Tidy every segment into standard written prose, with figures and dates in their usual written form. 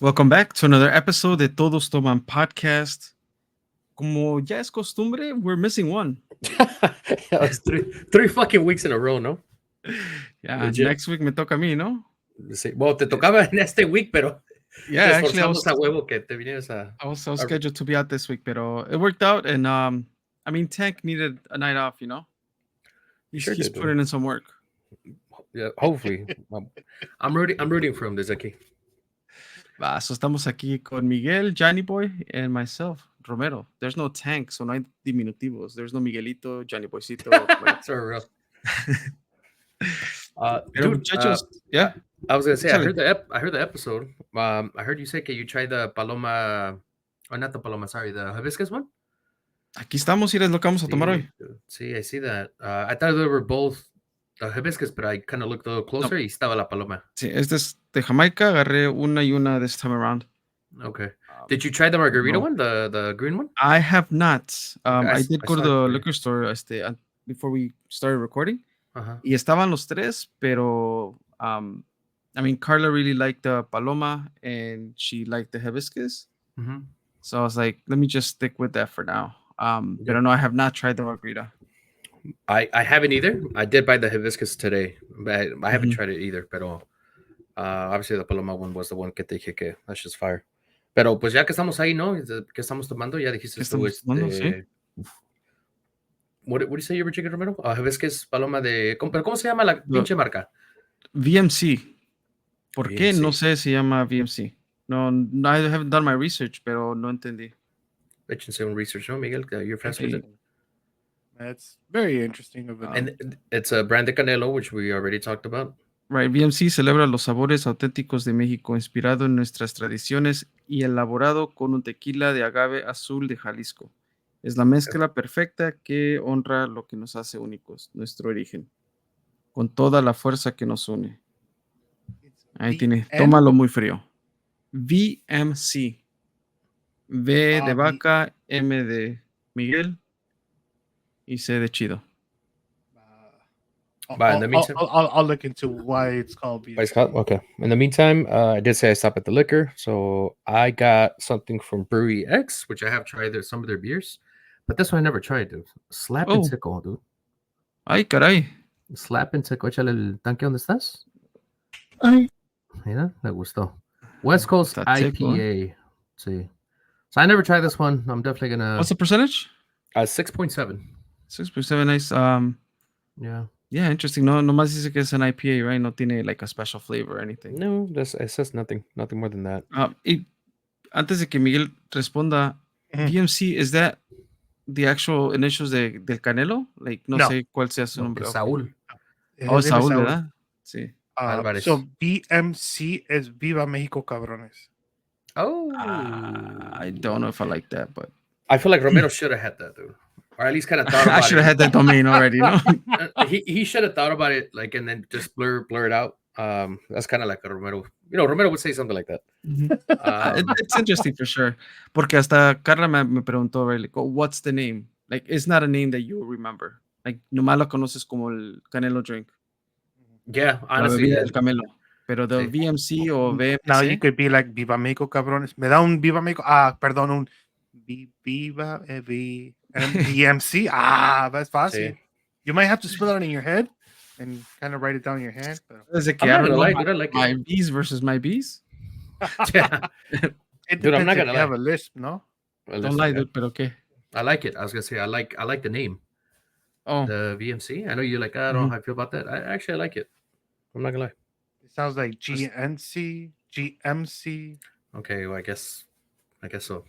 Welcome back to another episode de Todos Toman podcast. Como ya es costumbre, we're missing one. That was three fucking weeks in a row, ¿no? Yeah, Legit. next week me toca a mí, ¿no? Sí. Bueno, te tocaba en este week, pero Yeah, te actually, esforzamos a huevo que te vinieras I was scheduled to be out this week, pero it worked out, and I mean, Tank needed a night off, you know. He's Sure did, putting in some work. Yeah, hopefully. I'm rooting for him desde aquí. So estamos aquí con Miguel, Johnny Boy, and myself, Romero. There's no Tank, so no hay diminutivos. There's no Miguelito, Johnny Boycito. That's so real. Pero Dude, muchachos, yeah. I was gonna say, Échale. I heard the episode. I heard you say that you tried the paloma, or not the paloma, sorry, the hibiscus one. Aquí estamos, y es lo que vamos a tomar hoy. Sí, I see that. I thought they were both the hibiscus, but I kind of looked a little closer y estaba la paloma. Sí, este es de Jamaica. Agarré una y una this time around. Okay. Did you try the margarita one, the green one? I have not. I did go to saw the it liquor store before we started recording. Uh-huh. Y estaban los tres, pero I mean, Carla really liked the paloma and she liked the hibiscus. Mm-hmm. So I was like, let me just stick with that for now. But no, I have not tried the margarita. I haven't either. I did buy the hibiscus today, but I haven't tried it either. Pero obviously the paloma one was the one que te dije que that's just fire. Pero pues ya que estamos ahí, ¿no? ¿Qué estamos tomando? Ya dijiste tú, Sí. What do you say you were drinking, Romero? Hibiscus paloma de... ¿Cómo se llama la pinche marca? VMC. ¿Por qué? VMC. No sé si llama VMC. No, I haven't done my research, pero no entendí. Échense un research, ¿no, Miguel? You're friends with it. That's very interesting of it. And it's a brand de Canelo, which we already talked about. Right, VMC celebra los sabores auténticos de México, inspirado en nuestras tradiciones y elaborado con un tequila de agave azul de Jalisco. Es la mezcla perfecta que honra lo que nos hace únicos, nuestro origen, con toda la fuerza que nos une. Ahí tiene, tómalo muy frío. VMC. V de vaca, M de Miguel y C de chido. But in the meantime, I'll look into why it's called VMC. Okay. In the meantime, I did say I stopped at the liquor, so I got something from Brewery X, which I have tried some of their beers, but this one I never tried, dude. Slap and Tickle, dude. Ay, caray. Slap and Tickle. Échale el tanque donde estás. Ay. Mira, me gustó. West Coast IPA. Sí. So I never tried this one. I'm definitely gonna. What's the percentage? 6.7. 6.7, nice. Yeah. Yeah, interesting. No, nomás dice que es an IPA, right? No tiene like a special flavor or anything. No, it says nothing more than that. Y antes de que Miguel responda, VMC, is that the actual initials del Canelo? Like, no sé cuál sea su nombre. Saúl. Oh, Saúl, ¿verdad? Sí. Álvarez. So VMC is Viva Mexico Cabrones. Oh. I don't know if I like that, but I feel like Romero should have had that, dude. Or at least kind of thought about it. I should have had that domain already, no? He should have thought about it, like, and then just blur it out. That's kind of like a Romero. You know, Romero would say something like that. It's interesting for sure. Porque hasta Carla me preguntó, right, like, oh, what's the name? Like, it's not a name that you remember. Like, nomás lo conoces como el Canelo drink. Yeah, honestly. El Camelo. Pero the VMC o VMC. Now you could be like Viva Mexico Cabrones. Me da un Viva Mexico. Perdón, un Viva VMC. That's fácil. Sí. You might have to spell it in your head and kind of write it down in your hand. I'm not gonna lie, dude, I like my B's versus my B's. Yeah. Dude, I'm not gonna have a lisp, no? Don't lie, dude, pero okay. I like it. I was gonna say I like the name. Oh, the VMC. I know you're like, I don't know how I feel about that. I like it. I'm not gonna lie. It sounds like GNC, GMC. Okay, well, I guess so.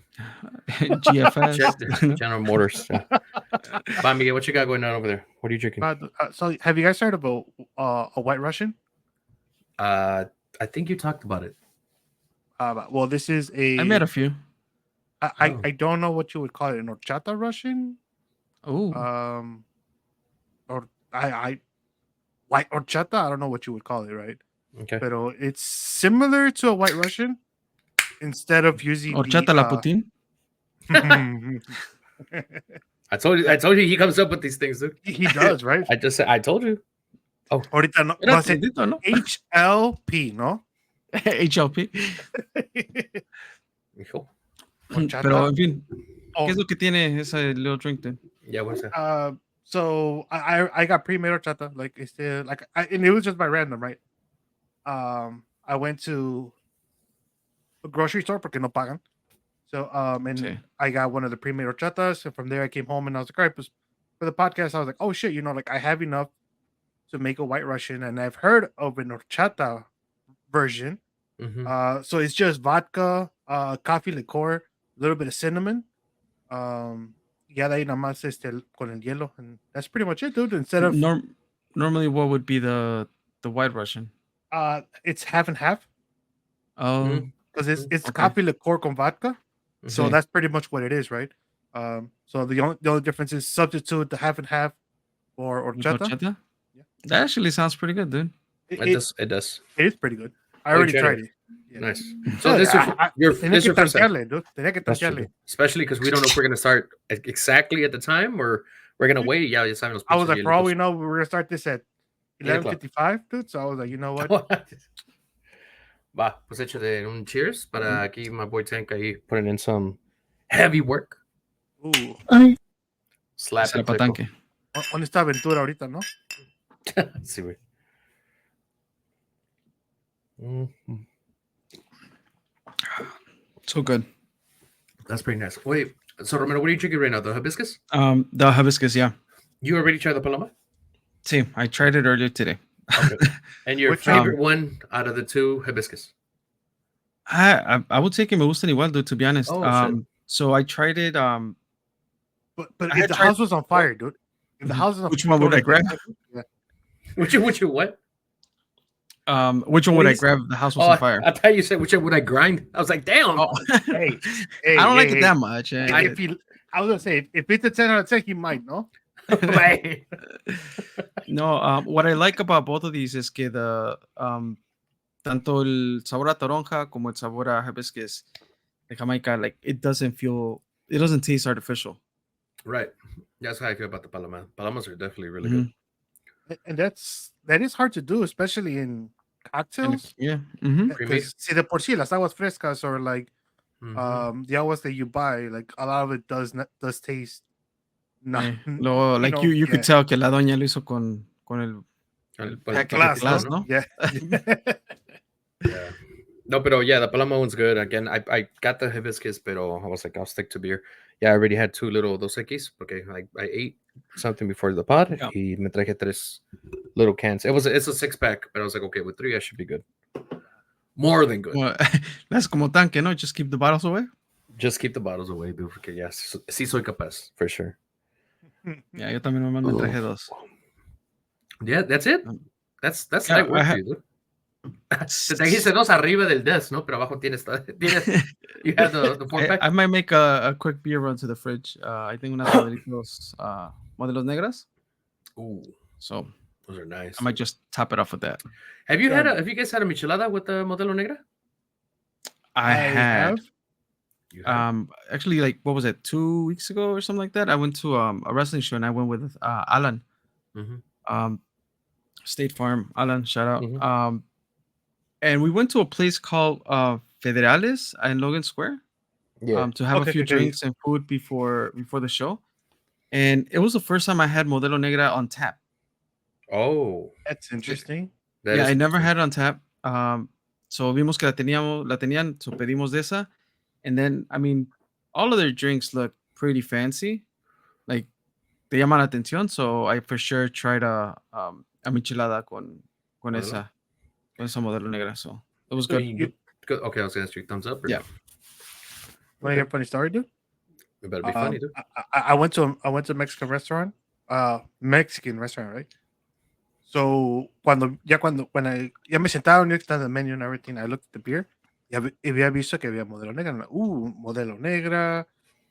GFS. General Motors. Yeah. Miguel, what you got going on over there? What are you drinking? So have you guys heard about a White Russian? I think you talked about it. Well, this is I met a few. I don't know what you would call it, an horchata Russian. Oh. Or white horchata. I don't know what you would call it, right? Okay. But it's similar to a White Russian. Instead of using horchata la Putin. I told you he comes up with these things, dude. He does, right? I told you. Oh, ahorita no. HLP, ¿no? HLP. Hijo. Pero, en fin, Oh, ¿qué es lo que tiene ese little drink then? Yeah, what's that? so I got pre-made horchata, like it's still like and it was just by random, right? I went to a grocery store porque no pagan. So and Sí. I got one of the pre-made horchatas, and from there I came home and I was like, all right, for the podcast, I was like, oh shit, like I have enough to make a white Russian, and I've heard of an horchata version. So it's just vodka, coffee liqueur, a little bit of cinnamon. Ya de ahí nada más con el hielo, and that's pretty much it, dude. Instead of Normally, what would be the White Russian? it's half and half Oh, because it's okay. coffee liqueur con vodka. So Sí. that's pretty much what it is, right? So the only difference is substitute the half and half or With horchata. horchata? Yeah. That actually sounds pretty good, dude. It does. It is pretty good. I Oh, you already tried tried it. it. Yeah. Nice. So Yeah, this is your tenía this is que your first time. tantearle, dude. Tenía que That's true, tantearle. dude. Especially because we don't know if we're gonna start exactly at the time or we're gonna wait. Yeah, ya saben los I was pinches like, for all we hielitos. know, we're gonna start this at 8 o'clock. 11:55, dude. So I was like, you know what? Va, pues hecho de un cheers para aquí my boy Tank ahí putting in some heavy work. Ooh, Slap Ese it, patanque. ¿dónde está Aventura ahorita, no? Sí, güey. So good. That's pretty nice. Wait, so Romero, what are you drinking right now? The hibiscus? The hibiscus, yeah. You already tried the paloma? Sí, I tried it earlier today. Okay. And your Which favorite one out of the two hibiscus? I would say que me gustan igual, dude, to be honest. Oh, shit. So I tried it. But I if had the tried- house was on fire, dude. If the house was on Which one would I grab? Yeah. Which you what? Which one would I Please? grab if the house was Oh, on fire? I thought you said which one would I grind? I was like, damn. Oh. Hey, I don't like hey, it that much. I was gonna say if it's a 10 out of 10, he might, no? Right. No, what I like about both of these is que tanto el sabor a toronja como el sabor a hibiscus de Jamaica, like it doesn't taste artificial. Right. That's how I feel about the paloma. Palomas are definitely really good. And that is hard to do, especially in cocktails. Yeah. Because see the por sí, las aguas frescas or like the aguas that you buy, like a lot of it does taste not. Luego, like you could tell que la doña lo hizo con el glass, ¿no? Yeah. Yeah. No, pero yeah, the paloma one's good. Again, I got the hibiscus, pero I was like, I'll stick to beer. Yeah, I already had 2 little Dos Equis. Okay, I ate something before the pod. Yeah. Y me traje 3 little cans. It's a 6-pack, but I was like, okay, with 3 I should be good. More than good. Well, that's como tanque, no? Just keep the bottles away. Just keep the bottles away, dude. Porque yeah, sí soy capaz, for sure. Yeah, yo también me traje 2. Yeah, that's it. That's Yeah, light work for you, dude. Te trajiste 2 arriba del desk, ¿no? Pero abajo tienes you have the 4-pack. I might make a quick beer run to the fridge. I think unas modelitos negras. Ooh, So those are nice. I might just top it off with that. Have you guys had a michelada with the Modelo Negra? I had. You have? Actually, like what was it, 2 weeks ago or something like that? I went to a wrestling show and I went with Alan. State Farm, Alan, shout out. And we went to a place called Federales in Logan Square. Yeah. To have a few drinks and food before the show. And it was the first time I had Modelo Negra on tap. Oh, that's interesting. I never had it on tap. So vimos que la tenían, so pedimos de esa. And then, I mean, all of their drinks look pretty fancy. Like, te llaman la atención. So I for sure tried a michelada con esa Modelo Negra. So it was good. Okay, I was going to ask you thumbs up. Or Yeah. No? Want to hear a funny story, dude? It better be funny, dude. I went to a Mexican restaurant. Right? So when ya me sentaron, you looked at the menu and everything, I looked at the beer. Y había visto que había Modelo Negra. I'm like, Modelo Negra,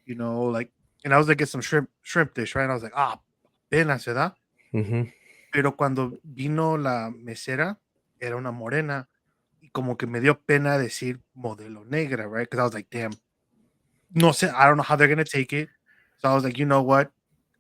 like, and I was like, get some shrimp dish, right? And I was like, pena se da. Pero cuando vino la mesera, era una morena, y como que me dio pena decir Modelo Negra, right? Because I was like, damn, no sé, I don't know how they're gonna take it. So I was like, you know what?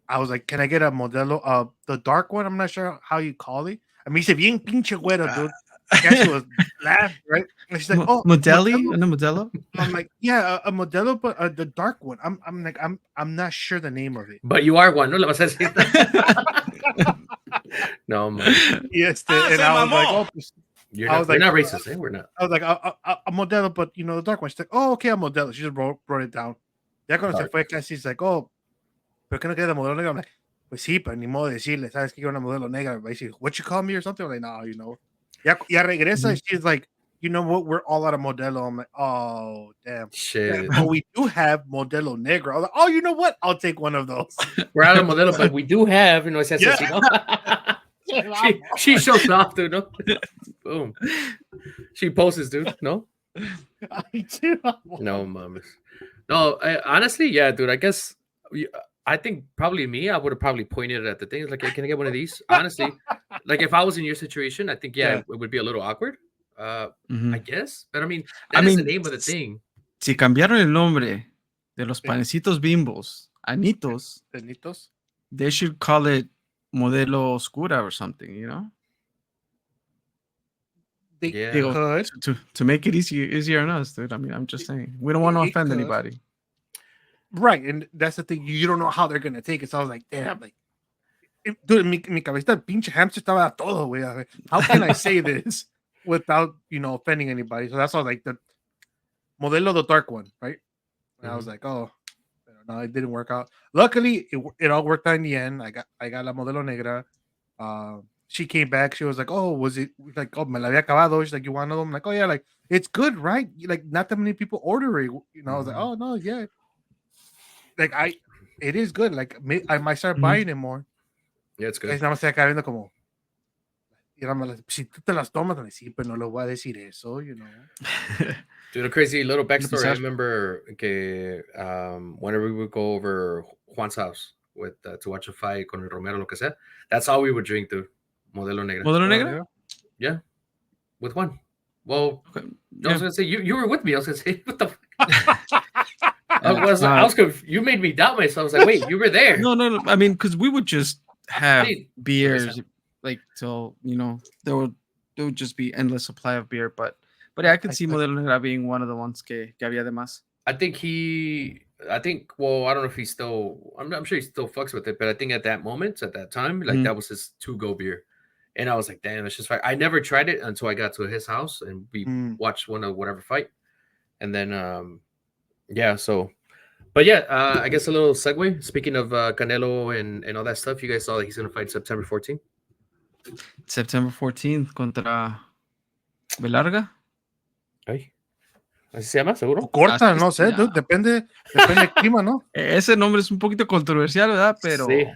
I was like, can I get a Modelo, the dark one? I'm not sure how you call it. I mean, dice bien pinche güero, dude. Cassie was laughing, right? And she's like, "Oh, Modelo? Modelo?" No, Modelo? I'm like, "Yeah, a Modelo, but the dark one." I'm like, I'm not sure the name of it. But you are one, no le vas a decir. No, man. Yes, and I was like, "Oh, pues, You're I not, was we're like, not racist, eh? We're not. I was like, a Modelo, but you know the dark one." She's like, "Oh, okay, a Modelo." She just wrote it down. Ya cuando se Dark. fue, Cassie's like, "Oh, ¿pero qué no queda modelo negra?" I'm like, "Pues sí, pero ni modo de decirle, sabes que quiero una modelo negra." But she's, "What you call me or something?" I'm like, "No, you know." Ya regresa. She's like, "You know what? We're all out of Modelo." I'm like, "Oh, damn." Shit. But we do have Modelo Negra. I was like, "Oh, you know what? I'll take one of those." We're out of Modelo, but we do have, you know, it's Yeah. así, ¿no? she shows off, dude, no? Boom. She poses, dude, no? I do. No, mames. No, honestly, yeah, dude, I guess, I think probably me, I would have probably pointed at the things like, hey, can I get one of these? Honestly, like if I was in your situation, I think, yeah, Yeah. it would be a little awkward, I guess. But I mean, I that is the mean, name of the thing. si cambiaron el nombre de los Sí. panecitos Bimbos a Nitos, Benitos. they should call it Modelo Oscura or something, you know? They Yeah. Digo, could. to make it easier on us, dude. I mean, I'm just saying. We don't want to It offend could. anybody. Right, and that's the thing. You don't know how they're gonna take it. So I was like, damn, like, dude, mi cabecita, el pinche hamster estaba a todo, güey. A ver, how can I say this without, offending anybody? So that's all like the Modelo, the dark one, right? And I was like, oh, pero no, it didn't work out. Luckily, it all worked out in the end. I got la Modelo Negra. She came back. She was like, oh, was it like, oh, me la había acabado? She's like, you want another one? I'm like, oh yeah, like it's good, right? Like not that many people order it. I was like, oh no, yeah. Like it is good. Like I might start buying it more. Yeah, it's good. Es nada más estoy acá viendo como, y nada más, si tú te las tomas, sí, pero no le voy a decir eso, Dude, a crazy little backstory. I Empezar. remember que whenever we would go over Juan's house with to watch a fight con el Romero, lo que sea, that's all we would drink, dude. Modelo Negra. Modelo Negra? Yeah, with Juan. Well, Okay. I was gonna say you were with me. I was gonna say what the fuck? I was confused. You made me doubt myself. I was like, wait, you were there. No. I mean, because we would just have Sí, beers like till there would just be endless supply of beer. But yeah, I could see Modelo Negra being one of the ones que había de más. I think well, I don't know if he's still, I'm sure he still fucks with it, but I think at that moment, at that time, like that was his to-go beer. And I was like, damn, it's just fine. I never tried it until I got to his house and we watched one of whatever fight. And then, yeah, so, but yeah, I guess a little segue. Speaking of Canelo and all that stuff, you guys saw that he's going to fight September 14th? September 14th contra Belarga. Ay. ¿Así se llama, seguro? Corta, no sé, dude, depende del clima, ¿no? Ese nombre es un poquito controversial, ¿verdad? Pero... Sí.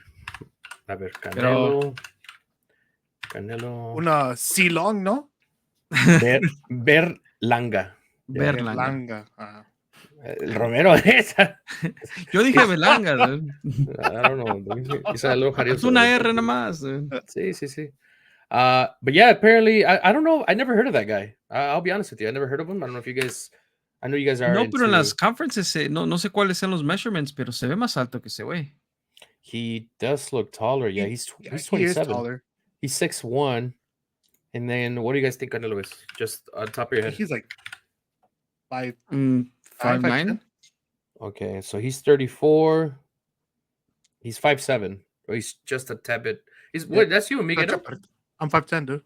A ver, Canelo. Una Silong, ¿no? Berlanga. Berlanga. El Romero esa. Yo dije Belanga. I don't know. Hizo algo jarioso. Es una R nada más. Sí. But yeah, apparently, I don't know. I never heard of that guy. I'll be honest with you. I never heard of him. I don't know if you guys... I know you guys are No, into... pero en las conferences, no sé cuáles sean los measurements, pero se ve más alto que ese güey. He does look taller. Yeah, he's 27. He is taller. He's 6'1". And then what do you guys think Canelo is? Just on top of your head. He's like 5'9". Okay, so he's 34. He's 5'7". Or he's just a tad bit. What? That's you, Miguel. I'm 5'10", dude.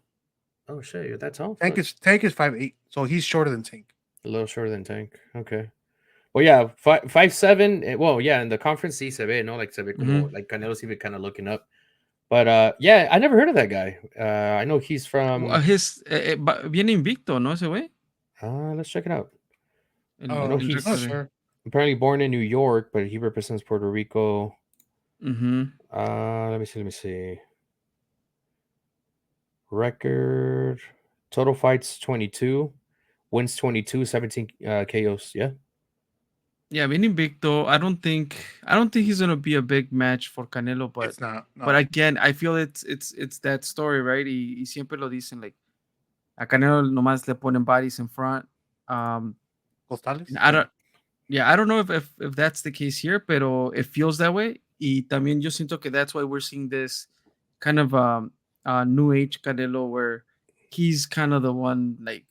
Oh shit, you're that tall. Tank is 5'8", so he's shorter than Tank. A little shorter than Tank. Okay. Well, yeah, 5'7". Well, yeah, in the conference, sí se ve, no, like se ve como like Canelo's even kind of looking up. But yeah, I never heard of that guy. I know he's from. Viene invicto, ¿no? Ese güey. Let's check it out. Oh, he's sure. apparently born in New York, but he represents Puerto Rico. Let me see. Record total fights 22, wins 22, 17 KOs. Yeah. Yeah, bien invicto. I don't think he's gonna be a big match for Canelo, but it's not. No. But again, I feel it's that story, right? Y siempre lo dicen, like a Canelo nomás le ponen bodies in front. Costales. I don't know if that's the case here, pero it feels that way. Y también yo siento que that's why we're seeing this kind of new age Canelo where he's kind of the one like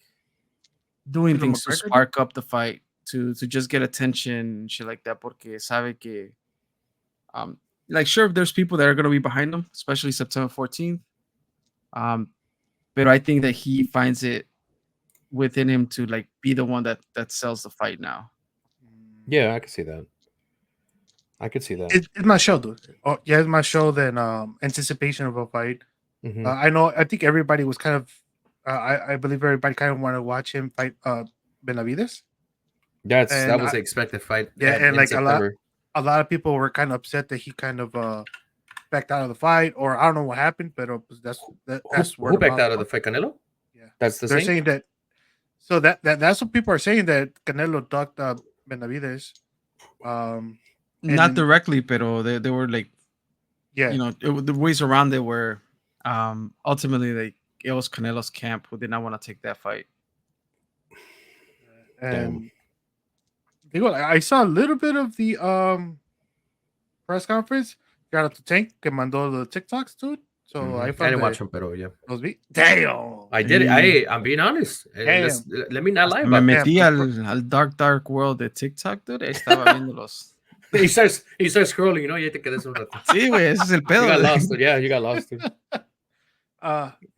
doing Conor things to McGregor? spark up the fight, to just get attention and shit like that, porque sabe que like sure there's people that are gonna be behind him, especially September 14th. But I think that he finds it within him to like be the one that sells the fight now. Yeah, I can see that. I could see that. It's my show, dude. Oh, yeah, it's my show. Then anticipation of a fight. Mhm. I know. I think everybody was kind of. I believe everybody kind of wanted to watch him fight Benavides. That And was the expected fight. Yeah, and in like September. a lot of people were kind of upset that he kind of backed out of the fight, or I don't know what happened, but that's word Who of backed mouth, out of no? the fight? Canelo? Yeah, That's the they're same. saying that. So that's what people are saying, that Canelo ducked Benavides. Not then- directly, pero they were like, Yeah, you know, the ways around it were ultimately like it was Canelo's camp who did not want to take that fight. and I saw a little bit of the press conference. Shout out to Tank que mandó the TikToks, dude. So Mhm. I I found didn't watch him, pero yeah. those Damn. I did it. Mm. I'm being honest. Damn. Let me not lie Me about that. metí Yeah, al dark world de TikTok, dude. Ahí estaba viendo los. He starts scrolling, you know, y ahí te quedas un rato. Sí, güey, ese es el You pedo. got güey. lost, dude. Yeah, you got lost, dude.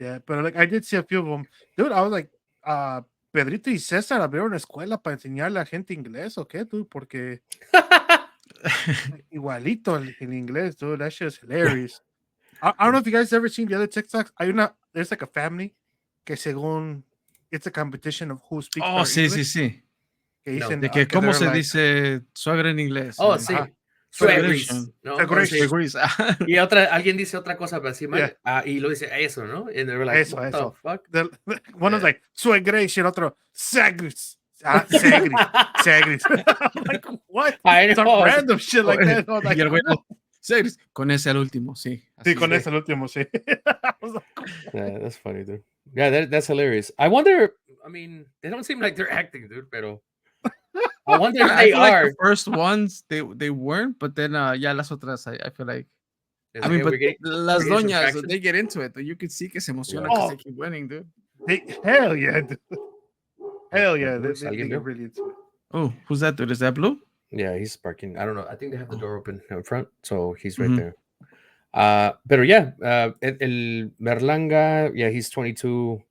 Yeah, but like I did see a few of them, dude. I was like, Pedrito y César abrieron una escuela para enseñarle a gente inglés, ¿o qué, dude? Porque igualito en inglés, dude. That shit is hilarious. I don't know if you guys ever seen the other TikToks. There's like a family que según it's a competition of who speaks Oh, better sí, English. sí, sí. Que No. dicen, De que que cómo they're se like, dice suegra en inglés. Oh, eh. sí. Ajá. Suegris. ¿No? Suegris. Oh, sí. Y alguien dice otra cosa para encima. Yeah. Y lo dice eso, ¿no? And they were like, Eso, what eso. the fuck? One was like, suegres, y el otro, segris. Segris. I'm like, what? I Some know. random shit like that. I was like, Y el güey, "Whoa." "Segres, con ese al último, sí. Sí, Así con es. ese el último, sí. I was like, Yeah, that's funny, dude. Yeah, that's hilarious. I wonder, I mean, they don't seem like they're acting, dude, pero I wonder if I they feel like are. the first ones they weren't, but then ya las otras I feel like. It's I like, mean, hey, but we're getting las some doñas, traction. they get into it. You can see que se emocionan Yeah. because they keep winning, dude. hell yeah, dude. Hell yeah, they Alguien get vio? really into it. Oh, who's that dude? Is that Blue? Yeah, he's barking. I don't know. I think they have the door open in front, so he's right Mhm. there. Pero yeah, el Berlanga, yeah, he's 22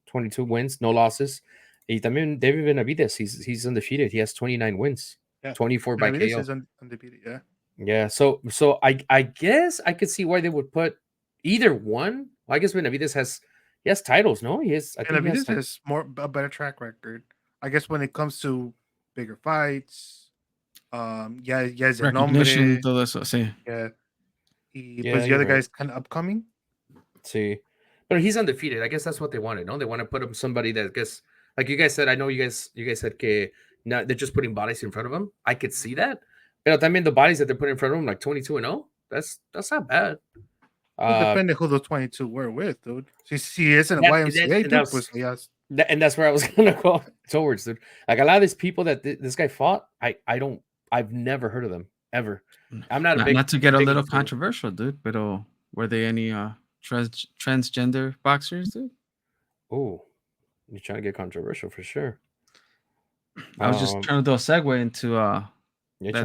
wins, no losses. Y también David Benavides, he's undefeated. He has 29 wins, Yeah. 24 by Benavides KO. is undefeated, yeah. Yeah, so I guess I could see why they would put either one. Well, I guess Benavides has titles, no? He has. I think he Benavides has has a better track record. I guess when it comes to bigger fights, ya es el Recognition, nombre. todo eso, sí. Yeah. Y Yeah, pues the you're other right. guy's kind of upcoming. See, but he's undefeated. I guess that's what they wanted. No, they want to put him somebody that gets, like you guys said. I know you guys said que no, they're just putting bodies in front of him. I could see that. But I mean, the bodies that they're putting in front of him, like 22-0, that's not bad. Well, depending who those 22 were with, dude. Si es en el YMCA, dude, pues yes. And that's where I was gonna go towards, dude. Like a lot of these people that this guy fought, I've never heard of them ever. I'm not a big. Not to get a big little into- controversial, dude, pero were they any transgender boxers, dude? Oh, you're trying to get controversial for sure. I was just trying to do a segue into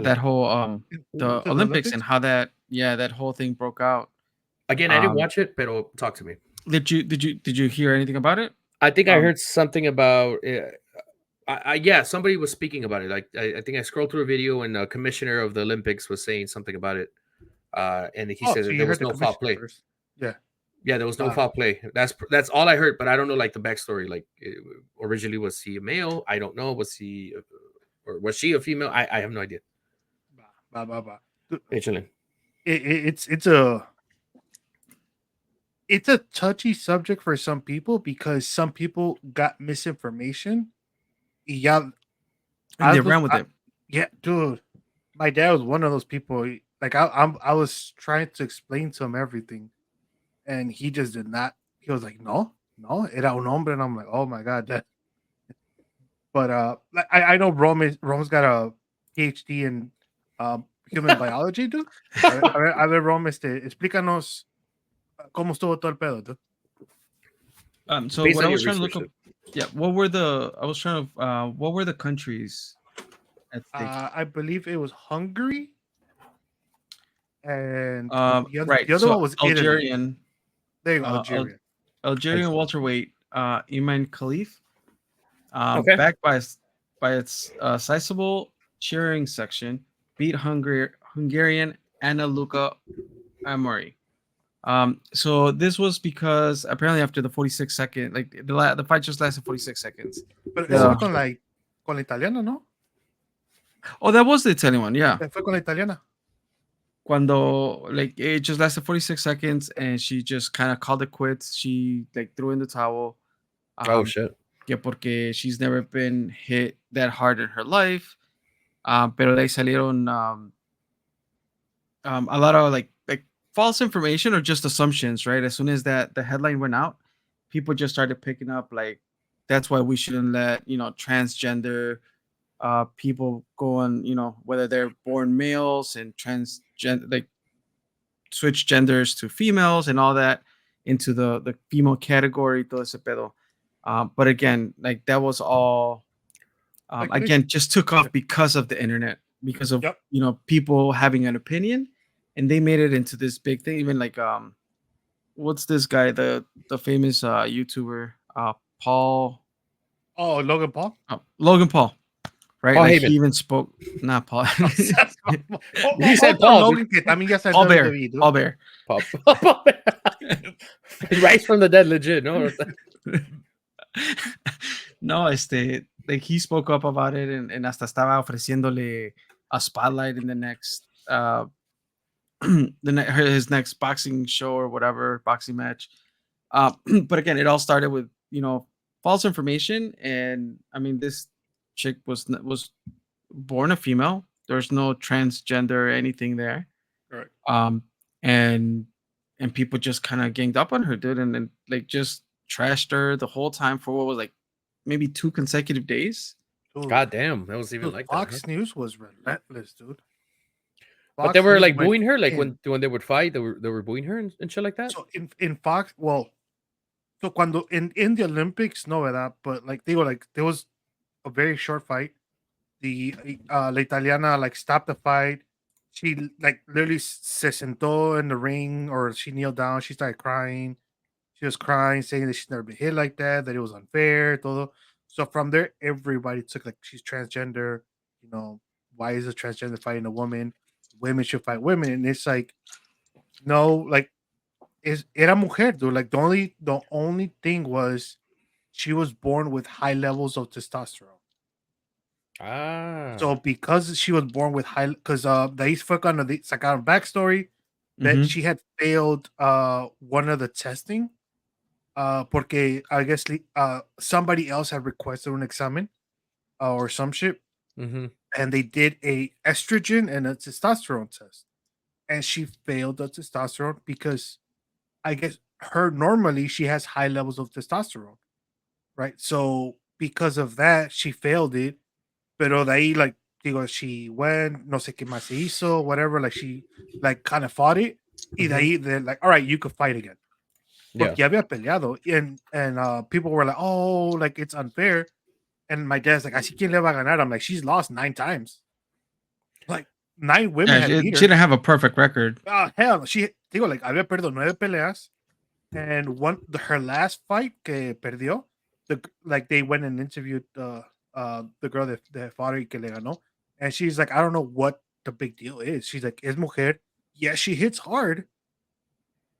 that whole the To the Olympics and how that whole thing broke out. Again, I didn't watch it, but talk to me. Did you hear anything about it? I think I heard something about. Yeah, somebody was speaking about it. Like I think I scrolled through a video and the commissioner of the Olympics was saying something about it. And he said that there was no foul play. First. Yeah. Yeah, there was no foul play. That's all I heard, but I don't know like the backstory. Like originally was he a male? I don't know. Was he or was she a female? I have no idea. Dude, it's a touchy subject for some people because some people got misinformation. Yeah, And they ran with it. Yeah, dude. My dad was one of those people. Like I was trying to explain to him everything, and he just did not. He was like, "No, era un hombre," and I'm like, "Oh my god." That. But like I know Rome's got a PhD in human biology, dude. A ver, Rome, explícanos cómo estuvo todo el pedo, dude. So Based what on I your was trying to look research, up, yeah, what were the countries at stake? I believe it was Hungary, and Right. the other So one was Italy. Algerian, There you go, uh, Al- Algeria. Algerian welterweight, Iman Khalif, okay. backed by its sizable cheering section, beat Hungarian Anna Luka Amori. So this was because apparently after the 46 second, like the fight just lasted 46 seconds. Pero eso The fue con la italiana, ¿no? Oh, that was the Italian one, yeah. Fue con la italiana. Cuando like it just lasted 46 seconds and she just kind of called it quits. She like threw in the towel. Oh Um, shit. que porque she's never been hit that hard in her life. Pero le salieron a lot of like false information or just assumptions, right? As soon as that the headline went out, people just started picking up like that's why we shouldn't let transgender people go on, whether they're born males and transgender like switch genders to females and all that into the female category, todo ese pedo. But again, like that was all again just took off because of the internet, because of Yep. people having an opinion, and they made it into this big thing. Even like what's this guy, the famous YouTuber Paul Logan Paul. Logan Paul, right? Paul Like Heyman. he even spoke, not Paul. He said Paul, Logan, que también ya está en Paul Bear, WWE, dude. Paul Bear. Pop. Rise from the dead, legit. No. No, like he spoke up about it and hasta estaba ofreciéndole a spotlight in the next his next boxing show or whatever boxing match. But again, it all started with false information, and I mean this chick was born a female. There's no transgender or anything there. Correct. And people just kind of ganged up on her, dude, and then like just trashed her the whole time for what was like maybe 2 consecutive days. Dude, God damn, that was even dude, like Fox that. News was relentless, dude. But they were News like went booing her, like in. when they would fight, they were booing her and shit like that. So in Fox, well, so cuando in the Olympics, no, ¿verdad? But like they were like there was a very short fight. The La Italiana like stopped the fight. She like literally se sentó in the ring, or she kneeled down. She started crying. She was crying, saying that she's never been hit like that, that it was unfair, todo. So from there, everybody took like she's transgender. Why is a transgender fighting a woman? Women should fight women, and it's like no, like era mujer, dude. Like the only thing was she was born with high levels of testosterone. Ah. So because she was born with high, because de ahí fue cuando sacaron backstory that Mhm. she had failed one of the testing, porque I guess somebody else had requested an examen or some shit, Mm-hmm. and they did a estrogen and a testosterone test, and she failed the testosterone because I guess normally she has high levels of testosterone, right? So because of that, she failed it. Pero de ahí, like, digo, she went, no sé qué más se hizo, whatever. Like, she, like, kind of fought it. Y de ahí, they're like, all right, you could fight again. Porque ya había peleado. And people were like, oh, like, it's unfair. And my dad's like, así quién le va a ganar? I'm like, she's lost 9 times. Like, 9 women had beat her. She didn't have a perfect record. Hell, digo, like, había perdido 9 peleas. And her last fight que perdió, like, they went and interviewed the girl that fought her y que le ganó. And she's like, I don't know what the big deal is. She's like, es mujer. Yeah, she hits hard,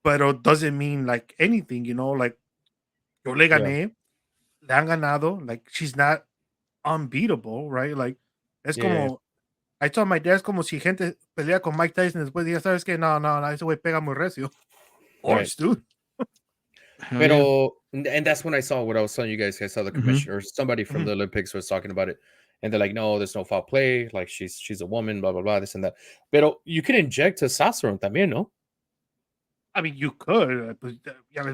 but it doesn't mean like anything, like yo le gané, le han ganado. Like, she's not unbeatable, right? Like, es como, I told my dad, es como si gente pelea con Mike Tyson después diga, ¿sabes qué? No, ese güey pega muy recio. Horse, dude. Pero, and that's when I saw what I was telling you guys. I saw the commissioner, or somebody from the Olympics was talking about it, and they're like, "No, there's no foul play. Like she's a woman, blah blah blah, this and that." Pero you can inject testosterone también, no? I mean, you could, but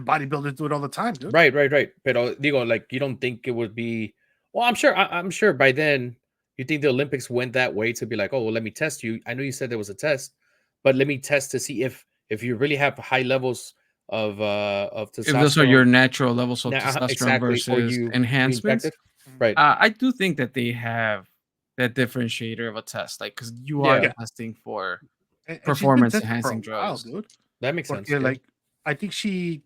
bodybuilders do it all the time, dude. Right. Pero digo, like, you don't think it would be? Well, I'm sure by then you think the Olympics went that way to be like, "Oh, well, let me test you. I know you said there was a test, but let me test to see if you really have high levels of If those are testosterone. your natural levels of Nah, testosterone exactly, or versus you enhancements, inject it. Right. I do think that they have that differentiator of a test, like because you are Yeah, Yeah, testing for and she's been performance tested for a enhancing while, drugs. dude. that makes sense. Porque Yeah. like I think she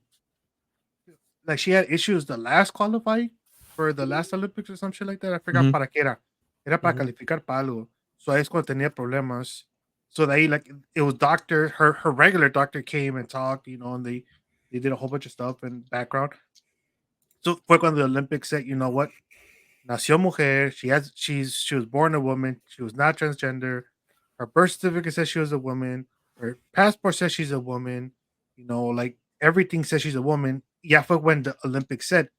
had issues the last qualifying for the last Olympics or some shit like that. I forgot Mhm. para qué era. Era para Mhm. calificar para algo. So ahí es cuando tenía problemas. So they like it was her regular doctor came and talked, and they did a whole bunch of stuff in background. So fue cuando the Olympics said, you know what? Nació mujer. She was born a woman. She was not transgender. Her birth certificate says she was a woman. Her passport says she's a woman. Like everything says she's a woman. Yeah, fue when the Olympics said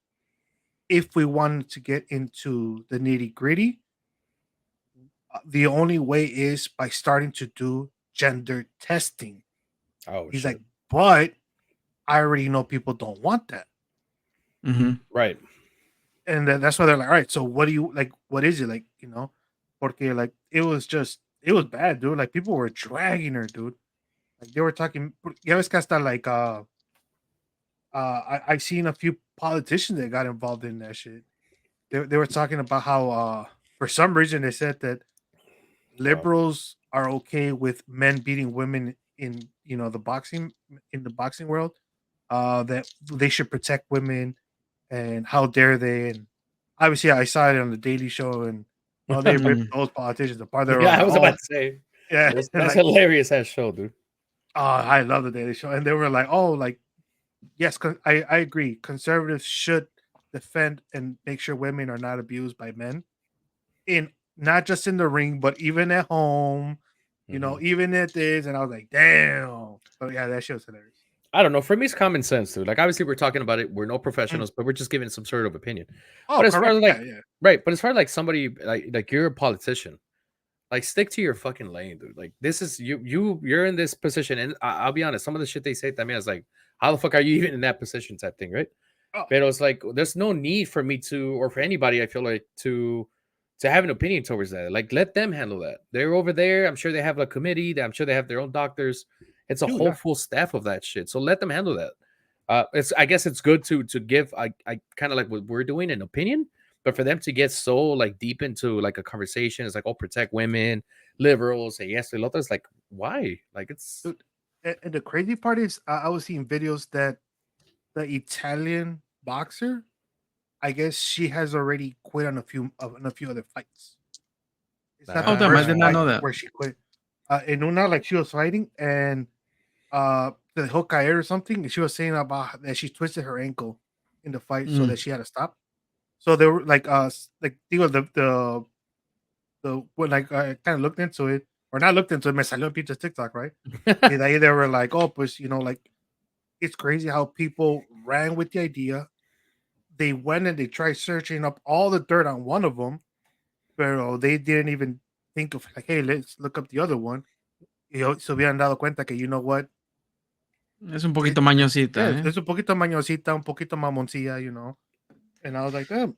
if we wanted to get into the nitty gritty, the only way is by starting to do gender testing. Oh He's shit. like, but I already know people don't want that. Mhm. Right. And that's why they're like, all right, so what do you like? What is it like? Porque like it was bad, dude. Like people were dragging her, dude. Like they were talking. Ya ves que hasta like I seen a few politicians that got involved in that shit. They were talking about how for some reason they said that Wow. liberals are okay with men beating women in the boxing world. That they should protect women, and how dare they? And obviously, I saw it on the Daily Show, and they ripped Mhm. those politicians apart. They were Yeah, I like, was "Oh, about to say yeah," and that's like, hilarious ass show, dude. "Oh, I love the Daily Show," and they were like, "Oh, like yes, I agree. Conservatives should defend and make sure women are not abused by men in not just in the ring, but even at home, Mhm. even at this." And I was like, damn. But yeah, that shit was hilarious. I don't know. For me, it's common sense, dude. Like, obviously, we're talking about it. We're no Mm. professionals, but we're just giving some sort of opinion. Oh, But as far correct. as Yeah, like, yeah. right, but as far as like somebody like you're a politician, like stick to your fucking lane, dude. Like this is you're in this position, and I'll be honest, some of the shit they say to me, I was like, how the fuck are you even in that position? Type thing, right? Oh, But it was like, there's no need for me to, or for anybody, I feel like to have an opinion towards that. Like, let them handle that. They're over there. I'm sure they have a committee. I'm sure they have their own doctors. It's a you, whole yeah. full staff of that shit. So let them handle that. It's I guess it's good to give I kind of like what we're doing an opinion, but for them to get so like deep into like a conversation, it's like, oh, protect women, liberals, and yes, the others, like why? Like it's Dude, and the crazy part is, I was seeing videos that the Italian boxer, I guess she has already quit on a few other fights. It's not Oh, the damn! I first did not ah, fight know that. where she quit. In una, like she was fighting, and the dejó caer or something, and she was saying about that she twisted her ankle in the fight, so Mm. that she had to stop. So they were like, like digo, the when like I kind of looked into it, or not looked into it, me salió en pinche TikTok, right? And they were like, oh, pues, like it's crazy how people ran with the idea. They went and they tried searching up all the dirt on one of them, pero they didn't even think of like, hey, let's look up the other one. Se hubieran dado cuenta que, you know what? Es un poquito Yeah, mañosita, ¿eh? es un poquito mañosita, un poquito mamoncilla, And I was like, damn.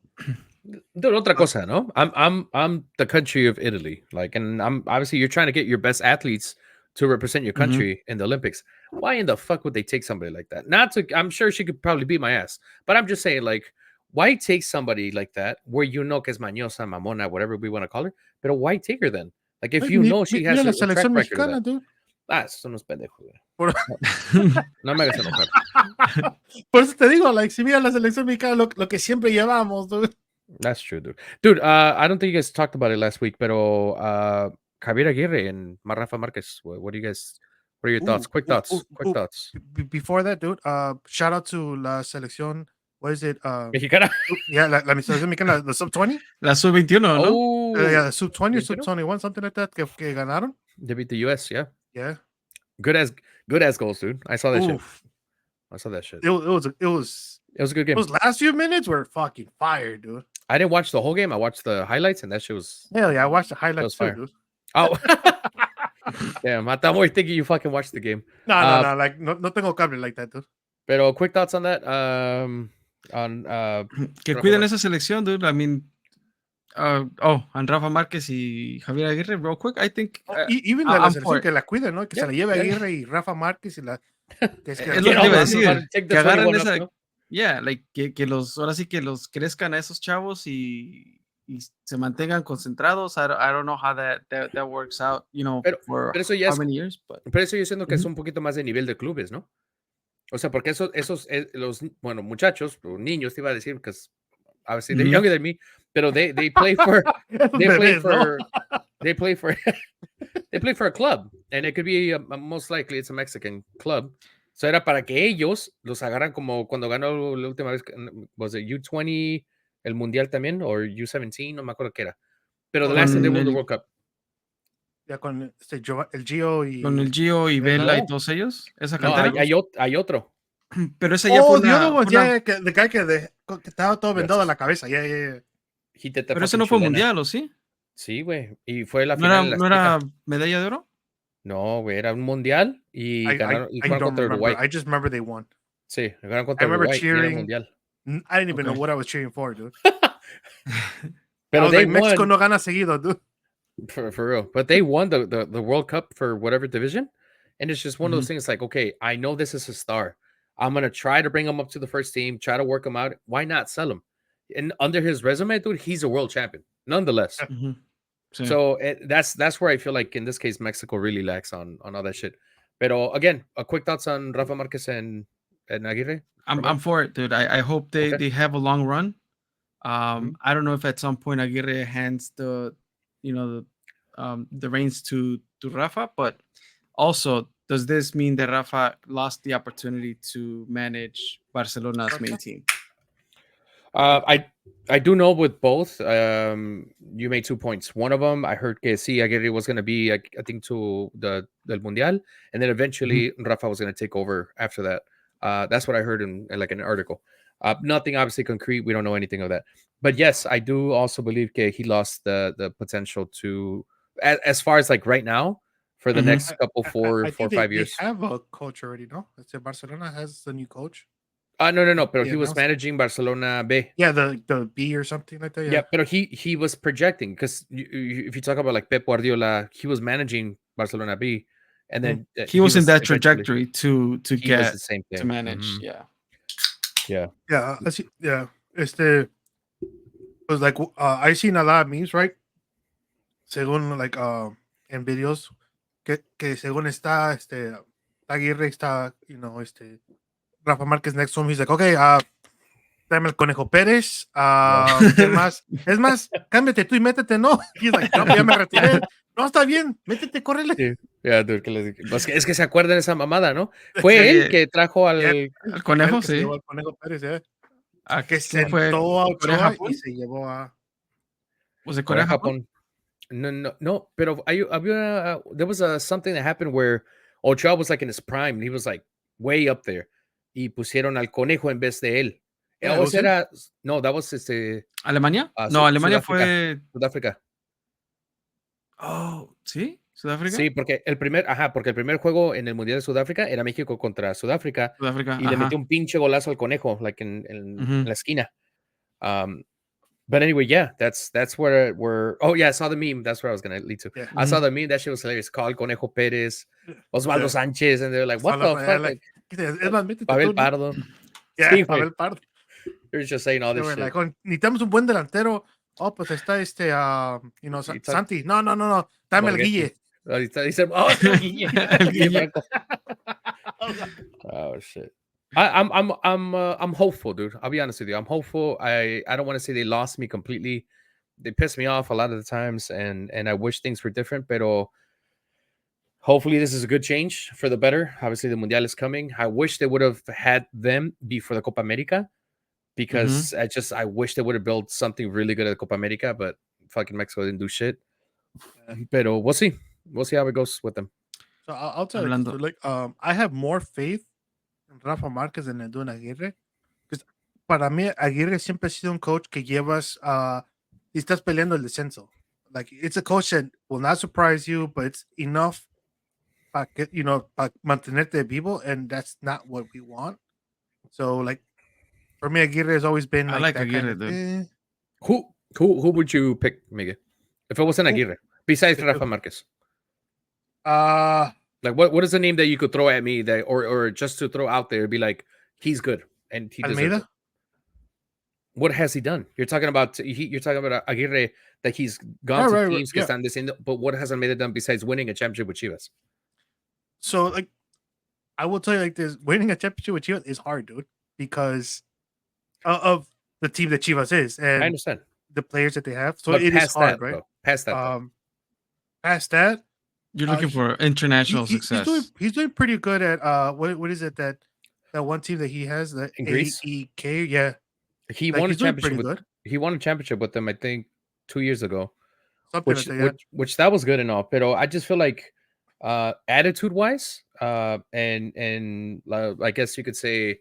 Dude, otra cosa, no? I'm the country of Italy, like, and I'm obviously you're trying to get your best athletes to represent your Mhm. country in the Olympics. Why in the fuck would they take somebody like that? Not to, I'm sure she could probably beat my ass, but I'm just saying, like, why take somebody like that where you know que es mañosa, mamona, whatever we want to call her? But why take her then? Like, if you know she Mira has la a track selección record of that. mexicana, dude. Ah, eso no es pendejo, güey. Por, No, no me hagas enojar. por eso te digo, like, si mira la selección mexicana, lo que siempre llevamos, dude. That's true, dude. Dude, I don't think you guys talked about it last week, pero Javier Aguirre and Rafa Marquez. What do you guys? What are your thoughts? Quick thoughts. Quick thoughts. Before that, dude, shout out to la selección. What is it? Mexicana. Yeah, la selección mexicana, the sub 20. La sub-21, ¿no? Oh, Yeah, the sub 20 or sub 21? 21, something like that. Que ganaron. They beat the US. Yeah, Yeah. good as goals, dude. I saw that shit. Oof. I saw that shit. It was It was a good game. those last few minutes were fucking fire, dude. I didn't watch the whole game. I watched the highlights, and that shit was. Hell yeah, I watched the That highlights was too, fire. dude. Oh, damn! I thought more thinking you fucking watched the game. No, like no tengo cable like that, dude. Pero quick thoughts on that. On Que cuiden esa selección, dude. I mean, and Rafa Márquez y Javier Aguirre, real quick. I think Even de la I'm for selección it. que la cuiden, ¿no? Que se la lleve yeah. Aguirre y Rafa Márquez y Es Es lo que Get te iba a on, decir, take the que agarren 21 up, esa, ¿no? yeah, like ahora sí que los crezcan a esos chavos y se mantengan concentrados. I don't know how that works out, Pero, for pero eso ya how es, many years, but pero eso yo siento que es Ujú. un poquito más de nivel de clubes, ¿no? O sea, porque los, bueno, muchachos, o niños, te iba a decir, porque obviously they're Ujú. younger than me, pero they play for, Esos they play bebés, ¿no? for, they play for, they play for a club, and it could be, most likely it's a Mexican club. So era para que ellos los agarran como cuando ganó la última vez, was it U20, el Mundial también, o U17, no me acuerdo qué era. Pero the last time they Con won the el World Cup. Ya con el Gio con el y Gio y Vela. Vela y No, todos ellos, esa no, cantera. hay otro. Pero esa ya fue Oh, the other una, ones, yeah, the guy que estaba todo vendado en Gracias. la cabeza, yeah. Quítate pero ese fucking no fue chilena. mundial, ¿o sí? Sí, güey. Y fue la ¿No final era, en la no Azteca. era medalla de oro? No, güey, era un mundial y ganaron y I jugaron don't contra remember. Uruguay. I just remember they won. Sí, jugaron I contra remember Uruguay y era un cheering. mundial. I didn't even know Okay. what I was cheering for, dude. I Pero was they like, Mexico won no gana seguido, dude. for real. But they won the World Cup for whatever division. And it's just one of those Ujú. things like, okay, I know this is a star. I'm going to try to bring him up to the first team, try to work him out. Why not sell him? And under his resume, dude, he's a world champion, nonetheless. Ujú. Sí. So that's where I feel like in this case Mexico really lacks on all that shit. Pero again, a quick thoughts on Rafa Marquez and Aguirre. I'm for it, dude. I hope they Okay. have a long run. Mhm. I don't know if at some point Aguirre hands the reins to Rafa, but also does this mean that Rafa lost the opportunity to manage Barcelona's main team? I do know with both. You made 2 points. One of them, I heard que sí, Aguirre was going to be, I think, to the del Mundial, and then eventually Rafa was going to take over after that. That's what I heard in like an article. Nothing obviously concrete. We don't know anything of that. But yes, I do also believe que he lost the potential to, as far as like right now, for the Mhm. next couple four, I think 5 they years. have a coach already, no? Let's say Barcelona has the new coach. No. Pero They he was announced- managing Barcelona B. Yeah, the B or something like that. Yeah, but he was projecting because if you talk about like Pep Guardiola, he was managing Barcelona B, and then He was in that eventually- trajectory to He was get the same to thing. manage. Mhm. Yeah. Yeah. Yeah, was like I seen a lot of memes, right? Según like en videos que según está Aguirre está, Rafa Márquez next to him, he's like, okay, dame el Conejo Pérez, ¿quién más? Es más, cámbiate tú y métete, ¿no? He's like, no, ya me retiré. No, está bien, métete, córrele. Sí. Yeah, dude, es que se acuerdan esa mamada, ¿no? Fue él que trajo al El conejo, que se sí. llevó al Conejo Pérez, ¿A que quién fue? sentó a Ochoa ¿Corea-Japón? y se llevó a... ¿Was it Corea Corea-Japón? Japón. No, pero there was something that happened where Ochoa was like in his prime, and he was like way up there, y pusieron al Conejo en vez de él. Yeah, O was sea, him. no, that was ¿Alemania? No, Alemania Sudáfrica. fue. Sudáfrica. Oh, ¿sí? ¿Sudáfrica? Sí, porque el primer juego en el Mundial de Sudáfrica era México contra Sudáfrica Sudáfrica, y le ajá. metió un pinche golazo al Conejo, like en Ujú. la esquina. But anyway, yeah, that's where oh yeah, I saw the meme. That's where I was gonna lead to. Yeah. I saw the meme. That shit was hilarious. Called Conejo Pérez, Osvaldo Yeah. Sánchez, and they're like, "What the fuck?" Like, Es más, métete Pavel tú, ¿no? Pardo. Yeah, Sí, güey. Pavel Pardo. They're just saying all They this were shit. like, "Oh, necesitamos un buen delantero. Oh, pues está Santi. No, dame el Guille. Dice, oh, El Guille. Oh shit. I'm hopeful, dude. I'll be honest with you. I'm hopeful. I don't want to say they lost me completely. They pissed me off a lot of the times, and I wish things were different. Pero hopefully this is a good change for the better. Obviously the Mundial is coming. I wish they would have had them before the Copa America because I wish they would have built something really good at the Copa America, but fucking Mexico didn't do shit. Pero we'll see. We'll see how it goes with them. So I'll tell you, Hablando. so, like, I have more faith en Rafa Márquez than I do en Aguirre. Because para mí, Aguirre siempre ha sido un coach que llevas y estás peleando el descenso. Like, it's a coach that will not surprise you, but it's enough para mantenerte vivo, and that's not what we want. So, like, for me, Aguirre has always been I like like that Aguirre, kind of, dude. Who would you pick, Miguel? If it wasn't Aguirre, besides Rafa Marquez? Like, what is the name that you could throw at me that, or just to throw out there, be like, he's good and he deserves it. Almeida? What has he done? You're talking about Aguirre, that he's gone to teams que están diciendo, but what has Almeida done besides winning a championship with Chivas? So, like, I will tell you like this: winning a championship with Chivas is hard, dude, because of the team that Chivas is and I understand the players that they have. So but it is hard, that, right? Though. Past that, though. Past that, You're looking for international success. He's doing pretty good at what is it that one team that he has, the In Greece? AEK? Yeah, He like, won a he's doing championship pretty with good. he won a championship with them, I think 2 years ago. Something like that, yeah. Which that was good and all, but I just feel like attitude wise, and I guess you could say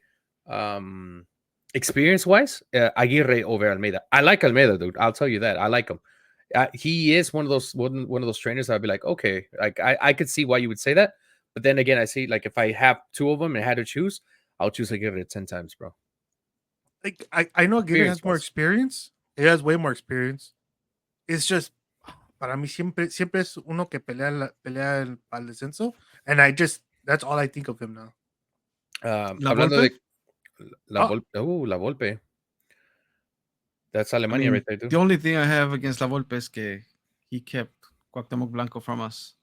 experience wise, Aguirre over Almeida. I like Almeida, dude. I'll tell you that. I like him. He is one of those trainers I'd be like, okay, like I could see why you would say that, but then again, I see, like, if I have two of them and had to choose, I'll choose Aguirre 10 times, bro. Like, I know Aguirre has more experience. He has way more experience. It's just, para mí siempre es uno que pelea para el descenso, and that's all I think of him now. Hablando de La Volpe. That's Alemania right there, dude. The only thing I have against La Volpe is que he kept Cuauhtémoc Blanco from us.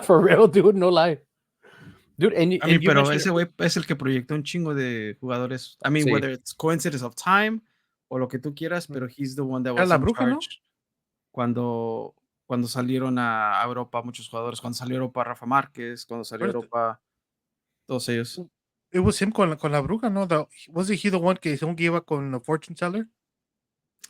For real, dude, no lie. Dude, pero ese güey es el que proyectó un chingo de jugadores. I mean, whether it's coincidence of time o lo que tú quieras, pero he's the one that was in charge. ¿No? Cuando salieron a Europa muchos jugadores, cuando salió a Europa Rafa Márquez, cuando salió a Europa todos ellos. It was him con la Bruja, ¿no? Wasn't he the one que se iba con the fortune teller?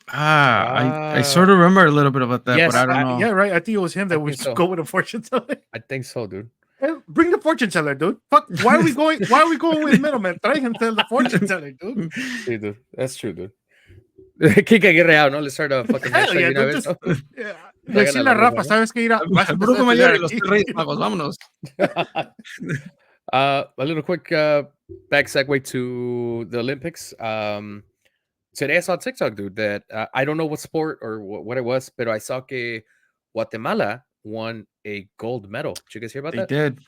I sort of remember a little bit about that, yes, but I don't know. Yeah, right. I think it was him that was go with a fortune teller. I think so, dude. Hey, bring the fortune teller, dude. Fuck, why are we going with middleman? Try him tell the fortune teller, dude. Sí, dude. That's true, dude. Kick Aguirre out, no? Let's start a fucking hashtag, decirle a Rafa, ¿sabes qué? Brujo Mayor y los Reyes Magos, vámonos. A little quick back segue to the Olympics. Today I saw TikTok, dude, that I don't know what sport or what it was, but I saw que Guatemala won a gold medal. Did you guys hear about that? They did.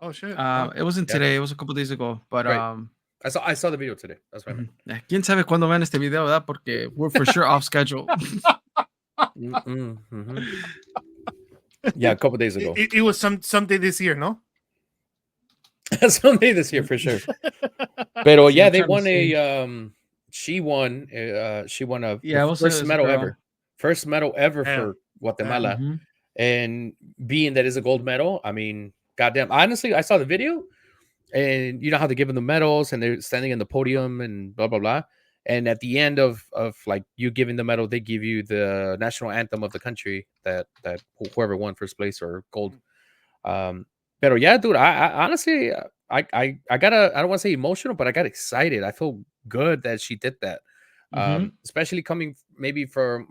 Oh shit! It wasn't today. It was a couple days ago. But right. I saw the video today. That's what I meant. ¿Quién sabe cuándo vean este video, verdad? Porque we're for sure off schedule. Yeah, a couple days ago. It was someday this year, no? Someday this year for sure. Pero yeah, they won a. She won a first medal ever. First medal ever for Guatemala. And being that is a gold medal, I mean, goddamn. Honestly, I saw the video, and you know how they give them the medals and they're standing in the podium and blah blah blah. And at the end of like you giving the medal, they give you the national anthem of the country that whoever won first place or gold. Pero yeah, dude, I honestly I got I don't want to say emotional, but I got excited. I feel good that she did that. Especially coming maybe from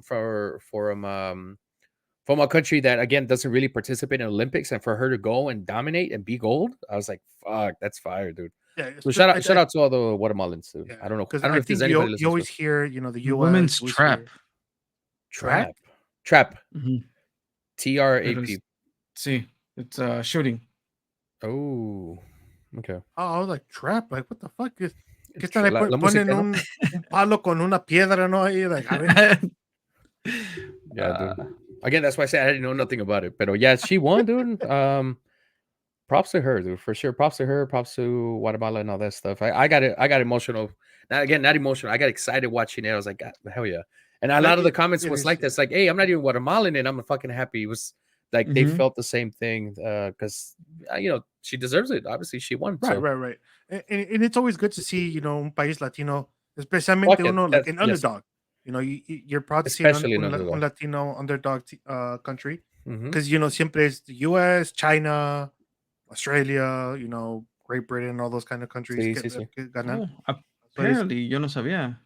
a country that again doesn't really participate in Olympics, and for her to go and dominate and be gold, I was like, fuck, that's fire, dude. Yeah, so shout out to all the Guatemalans, dude. Yeah, I don't know because I don't know if there's anybody you always hear, you know, the US women's trap. Trap. TRAP. See, it's shooting. Oh, okay. Oh, I was like, trap? Like, what the fuck? ¿Qué están ahí? Ponen un palo con una piedra, ¿no? Ahí, like, a ver. Yeah, dude. Again, that's why I said I didn't know nothing about it. But yeah, she won, dude. Props to her, dude, for sure. Props to her. Props to Guatemala and all that stuff. I got emotional. Not emotional. I got excited watching it. I was like, God, hell yeah. And a lot of the comments was like this, like, hey, I'm not even Guatemalan and I'm fucking happy. It was like they felt the same thing because you know, she deserves it. Obviously, she won. Right. And it's always good to see, you know, un país Latino, especialmente uno like an underdog. You know, you're proud to see un Latino underdog country because you know, siempre es the US, China, Australia, you know, Great Britain, all those kind of countries. Oh, apparently, yo no sabía.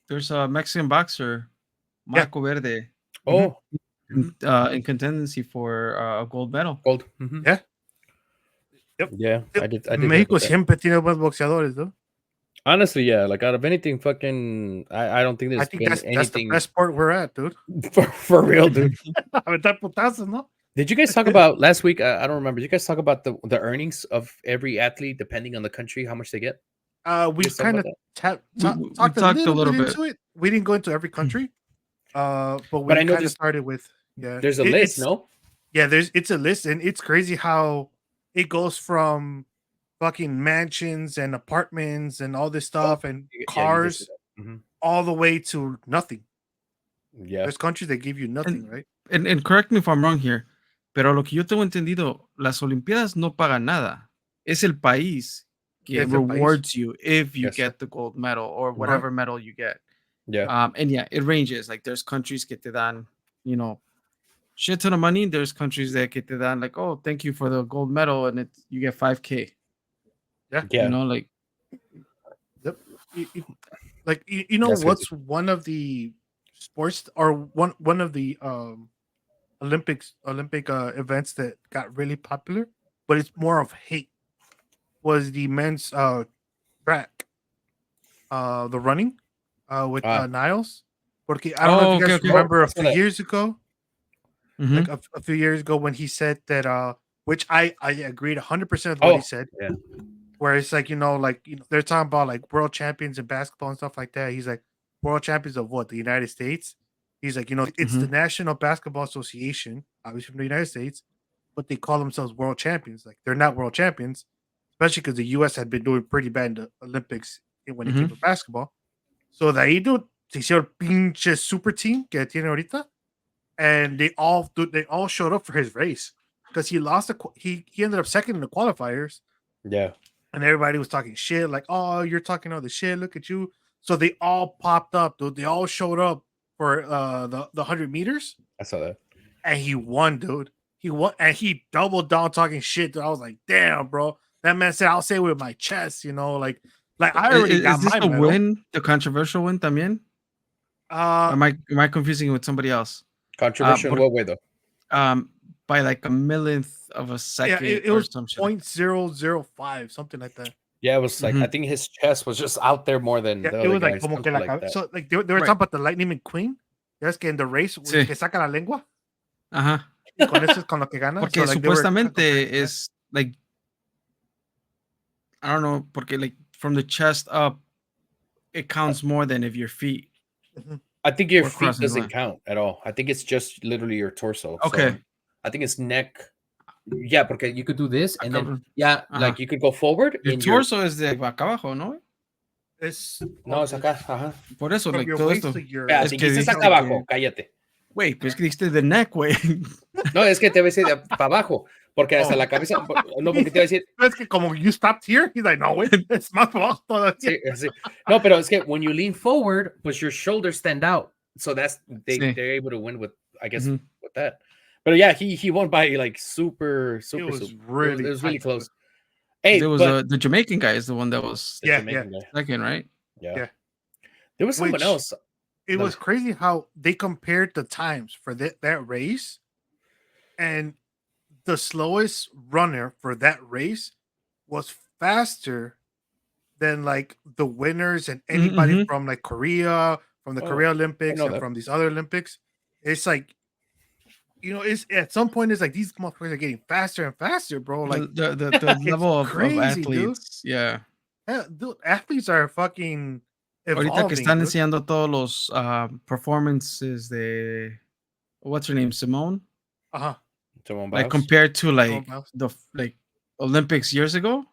There's a Mexican boxer, Marco Verde. Oh, in contendency for a gold medal. Gold. Yeah. Yep. Yeah, I did. México siempre tiene buenos boxeadores, ¿no? Honestly, yeah. Like out of anything, fucking, I don't think there's that's the best sport we're at, dude. for real, dude. Aventar putazos, ¿no? Did you guys talk about last week? I don't remember. Did you guys talk about the earnings of every athlete depending on the country, how much they get? We Yes, talk kind about of that. We talked a talked a little little bit bit. into it. We didn't go into every country, but But I we know kind of started with there's a list, it's no? it's a list, and it's crazy how it goes from fucking mansions and apartments and all this stuff and Yeah, you did say cars that. Mhm. all the way to nothing. Yeah. There's countries that give you nothing, right? And correct me if I'm wrong here, pero lo que yo tengo entendido, las Olimpiadas no pagan nada. Es el país que Yeah, it's a país. rewards you if you Yes, sir. get the gold medal or Uh-huh. whatever medal you get. Yeah. And yeah, it ranges. Like there's countries que te dan, shit ton of money. There's countries that que te dan like, oh, thank you for the gold medal, and you get 5K. Yeah. Yeah. Yep. You know That's what's crazy. one of the sports or one of the Olympic events that got really popular, but it's more of hate, was the men's track, the running with Niles. Porque I don't know if you guys Okay. remember I a saw few that. years ago, Mhm. like a few years ago when he said that, which I agreed 100% with what he said. Yeah. Where it's like, they're talking about like world champions in basketball and stuff like that. He's like, world champions of what? The United States? He's like, it's the National Basketball Association, obviously from the United States, but they call themselves world champions. Like, they're not world champions, especially because the US had been doing pretty bad in the Olympics when it came to basketball. So de ahí, dude, se hicieron pinche super team que tiene ahorita, and they all showed up for his race because he lost he ended up second in the qualifiers. Yeah. And everybody was talking shit, like, "Oh, you're talking all the shit. Look at you." So they all popped up, dude. They all showed up for the 100 meters, I saw that. and he won, dude. He won, and he doubled down talking shit. Dude. I was like, "Damn, bro." That man said, "I'll say it with my chest," like I already got Is this my the medal. win, the controversial win también? Am I confusing it with somebody else? Controversial in what way though? By like a millionth of a second it or was some shit. Like 0.005, something like that. Yeah, it was like I think his chest was just out there more than Yeah, the it other was like guys. como que something la like that. so like they were Right. talking about the Lightning McQueen. Yes, que in the race Sí. que saca la lengua. Ajá. Y con eso es con lo que gana. Porque So, like, they were comparing supuestamente that. es like, I don't know, porque like from the chest up, it counts more than if your feet. Mhm. I think your Or feet crossing the doesn't line. count at all. I think it's just literally your torso. Okay. So I think it's neck. Yeah, because you could do this and then Ajá. like you could go forward Your and torso es de acá abajo, ¿no? No, es acá. Ajá. Por eso, From like your todo waist esto. to your Espera, Es si que dices dijiste acá abajo, que, cállate. güey, pues que dijiste the neck, güey. No, es que te voy a decir para abajo, porque hasta Oh. la cabeza, no, porque te voy a decir, Es que como you stopped here, he's like, no, wait, it's más abajo todavía. sí, sí. No, pero es que when you lean forward, pues your shoulders stand out. So that's Sí. they're able to win with, I guess, with that. But yeah, he won by like super. It was Super. really It was really tight, close. dude. Hey, There was but the Jamaican guy is the one that was the Jamaican guy. second, right? Yeah. There was someone Which- else. It No. was crazy how they compared the times for that race, and the slowest runner for that race was faster than like the winners and anybody from like Korea, from the Oh, Korea Olympics, know and that. from these other Olympics. It's like, it's at some point it's like these motherfuckers are getting faster and faster, bro. Like the level of crazy, dude. athletes, yeah. yeah, dude, athletes are fucking Ahorita que evolving. están Dude. enseñando todos los performances de what's her name, Simone, Uh-huh. Someone like Biles. compared to like Simone Biles. the like Olympics years ago,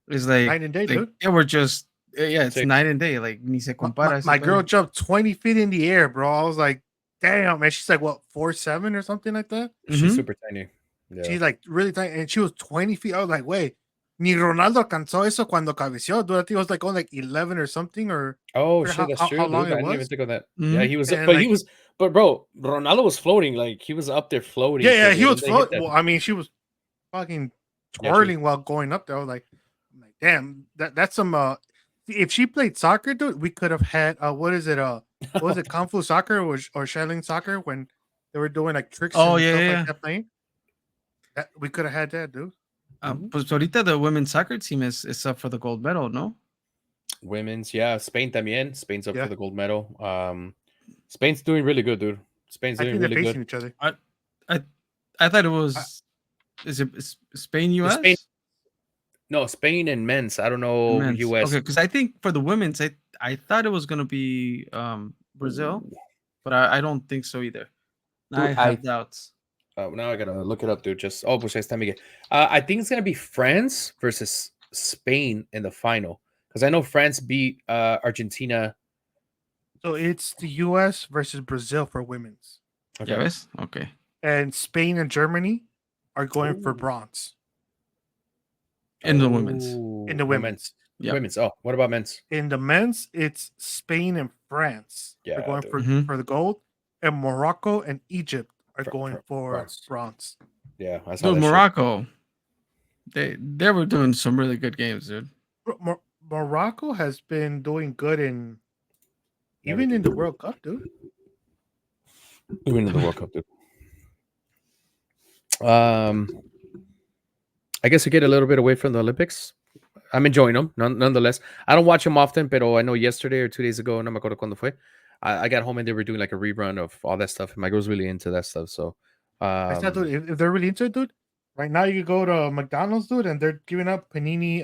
is like Night and day, like dude. they were just it's Sí. night and day. Like ni se compara. My ese girl pedo. jumped 20 feet in the air, bro. I was like, damn, man. She's like, what, 4'7" or something like that? She's super tiny. Yeah. She's like really tiny, and she was 20 feet. I was like, wait, ni Ronaldo alcanzó eso cuando cabeceó. Dude, I think it was like on like 11 or something, or Oh or shit, that's how true. long Dude. it I didn't even was. think of that. Yeah, he was, And but like- he was, but bro, Ronaldo was floating. Like he was up there floating. Yeah, he when was they hit floating. that- Well, I mean, she was fucking Yeah, she twirling while going up there. I was like, damn, that's some. If she played soccer, dude, we could have had what is it? What was it? Kung Fu soccer or Shaolin soccer when they were doing like tricks Oh, and yeah, stuff yeah. like that playing. We could have had that, dude. Pues ahorita the women's soccer team is up for the gold medal, no? Women's, yeah. Spain también. Spain's up Yeah. for the gold medal. Spain's doing really good, dude. Spain's I doing think they're really facing good. each other. I thought it was. Is it Spain, U.S.? Spain. No, Spain and men's. I don't know Men's. U.S. Okay, because I think for the women's, I thought it was gonna be Brazil, but I don't think so either. Dude, I have doubts. Now I gotta look it up, dude. Just pues está Miguel. I think it's gonna be France versus Spain in the final because I know France beat Argentina. So it's the U.S. versus Brazil for women's, Okay. ¿Ya ves? Okay. and Spain and Germany are going for bronze In the women's. in the women's. Yeah. Women's. Oh, what about men's? In the men's, it's Spain and France. Yeah, They're going dude. for the gold, and Morocco and Egypt are For- going for bronze. bronze. Yeah, I saw Dude, that shit. Morocco. They were doing some really good games, dude. Morocco has been doing good in even Everything. in the World Cup, dude. Even in the World Cup, dude. I guess to get a little bit away from the Olympics, I'm enjoying them nonetheless. I don't watch them often, but I know yesterday or 2 days ago, no me acuerdo cuándo fue, I got home and they were doing like a rerun of all that stuff. And my girl's really into that stuff. So, I said, dude, if they're really into it, dude, right now you could go to McDonald's, dude, and they're giving up panini.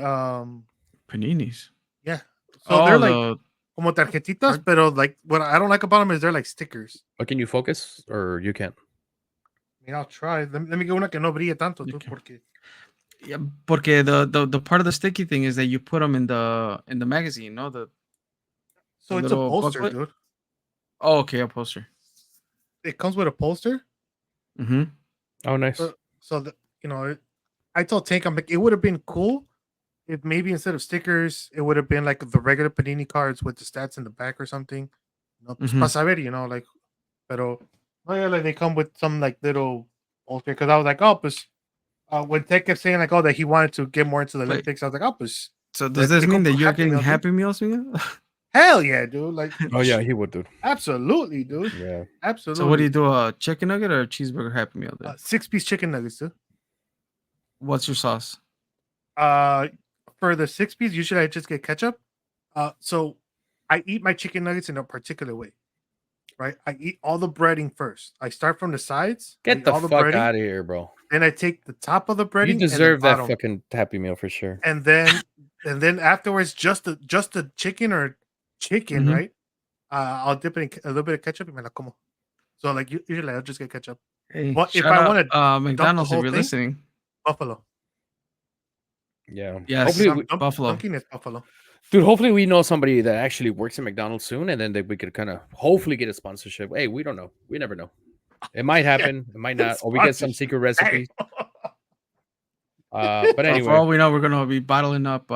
Paninis. Yeah, so they're like the como tarjetitas, pero like what I don't like about them is they're like stickers. but can you focus or you can't? I mean, I'll try. Let me get una que no brille tanto, You dude, can. porque yeah, porque the part of the sticky thing is that you put them in the magazine, no? so The it's a little poster, booklet? dude. Oh, okay, a poster. It comes with a poster. Mm-hmm. Oh, nice. So the, I told Tank, I'm like, it would have been cool if maybe instead of stickers, it would have been like the regular panini cards with the stats in the back or something. Mhm. Pa saber, like, pero oh yeah, like they come with some like little poster because I was like, oh, pues, when Tech kept saying like, oh, that he wanted to get more into the Wait. Olympics, I was like, oh, pues, So does this they mean go that for you're Happy getting Meal, dude. Happy Meals, Miguel? Hell yeah, dude! Like, Oh yeah, he would, dude. absolutely, dude. Yeah. Absolutely. So what do you do? A chicken nugget or a cheeseburger Happy Meal? Then 6-piece chicken nuggets, dude. what's your sauce? For the 6-piece, usually I just get ketchup. So I eat my chicken nuggets in a particular way, right? I eat all the breading first. I start from the sides. I Get eat the all fuck breading, out of here, bro. Then I take the top of the breading. You deserve and the that bottom. fucking Happy Meal for sure. And then afterwards, just the chicken or chicken, Mhm. right? I'll dip it in a little bit of ketchup and me la como. So like usually I'll just get ketchup. Hey, But if shout I out, want to McDonald's, if whole you're thing? listening, Buffalo. Yeah. Yes. Hopefully, Buffalo. Dunkin' is Buffalo. dude, hopefully we know somebody that actually works at McDonald's soon, and then we could kind of hopefully get a sponsorship. Hey, we don't know. We never know. It might happen. It might not. Or we get some secret recipe. But For anyway, all we know, we're gonna be bottling up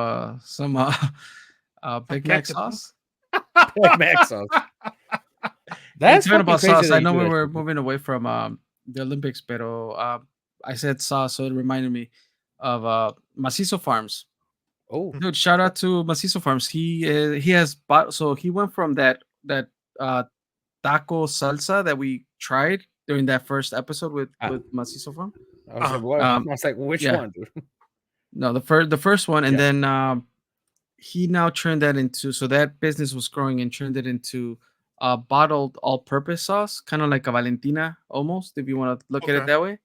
some Big Mac ketchup. sauce. Big Mac sauce. That's That's talking fucking about crazy sauce. that I you know do we that were shit. moving away from the Olympics, but I said sauce, so it reminded me of Macizo Farms. Oh, Dude, shout out to Macizo Farms. He has bought, so he went from that taco salsa that we tried during that first episode with Macizo Farm. I was like, what? I was like, which yeah. one, dude? No, the first one, and then he now turned that into, so that business was growing and turned it into bottled all-purpose sauce, kind of like a Valentina almost, if you want to look at it that way.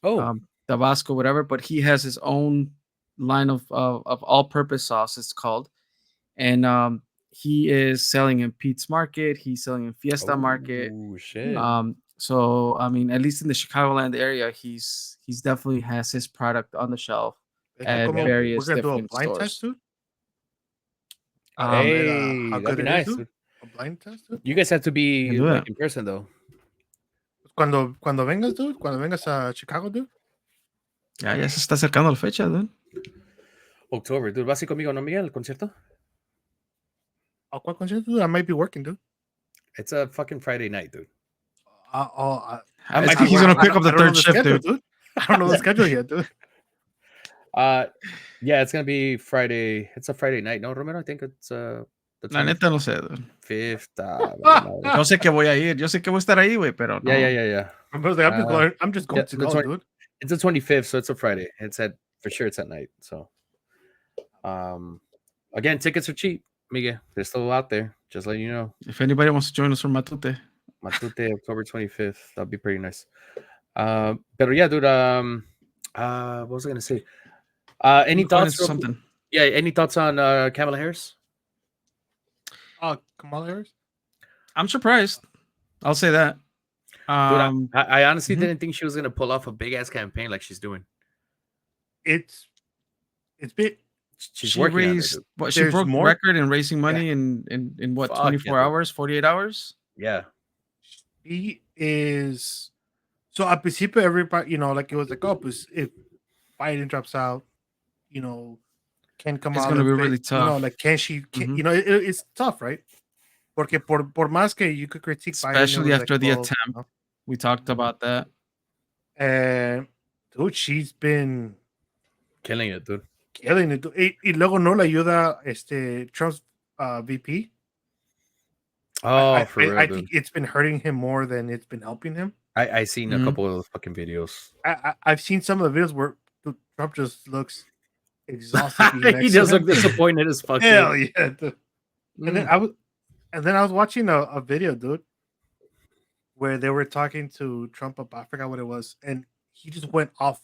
Oh, Tabasco, whatever. But he has his own line of all-purpose sauce, it's called, and he is selling in Pete's Market. He's selling in Fiesta Market. Oh shit. So I mean, at least in the Chicagoland area, he's definitely has his product on the shelf at various we're gonna do a different blind stores. test, dude. Hey, how that'd good be it nice. is, Dude. A blind test, dude. You guys have to be do like that. in person though. Cuando vengas, dude. Cuando vengas a Chicago, dude. Ya se está acercando la fecha, dude. October, dude. ¿Vas a ir conmigo, no, Miguel, al concierto? ¿A cuál concierto, dude? I might be working, dude. It's a fucking Friday night, dude. I think he's gonna pick up the third shift, dude. I don't know the schedule yet, dude. Yeah, it's gonna be Friday. It's a Friday night, no, Romero? I think it's the La neta no sé, dude. 5th. Yo sé que voy a ir. Yo sé que voy a estar ahí, güey, pero no. Yeah. I'm just going to go, dude. It's the 25th, so it's a Friday. For sure it's at night. So again, tickets are cheap, Miguel. They're still out there. Just letting you know. If anybody wants to join us for Matute. Matute, October 25th. That'd be pretty nice. But yeah, dude. What was I gonna say? Any Going thoughts? into something. Yeah, any thoughts on Kamala Harris? Kamala Harris. I'm surprised. I'll say that. Dude, I honestly didn't think she was gonna pull off a big ass campaign like she's doing. It's been. She's working raised, on it. what, she broke the record in raising money in what, Fuck 24 yeah, hours, 48 hours? Yeah. She is. So al principio, everybody, like it was like, oh, pues if Biden drops out, can Kamala? It's gonna be really tough. Like can she? It's tough, right? Porque por más que you could critique especially Biden, after the attempt. We talked about that. And dude, she's been killing it, dude. Killing it. Y luego no le ayuda Trump's VP. Oh, for real, I think it's been hurting him more than it's been helping him. I seen a couple of those fucking videos. I've seen some of the videos where Trump just looks exhausted. He does look disappointed as fuck. Hell yeah. And then I was watching a video, dude, where they were talking to Trump about, I forgot what it was, and he just went off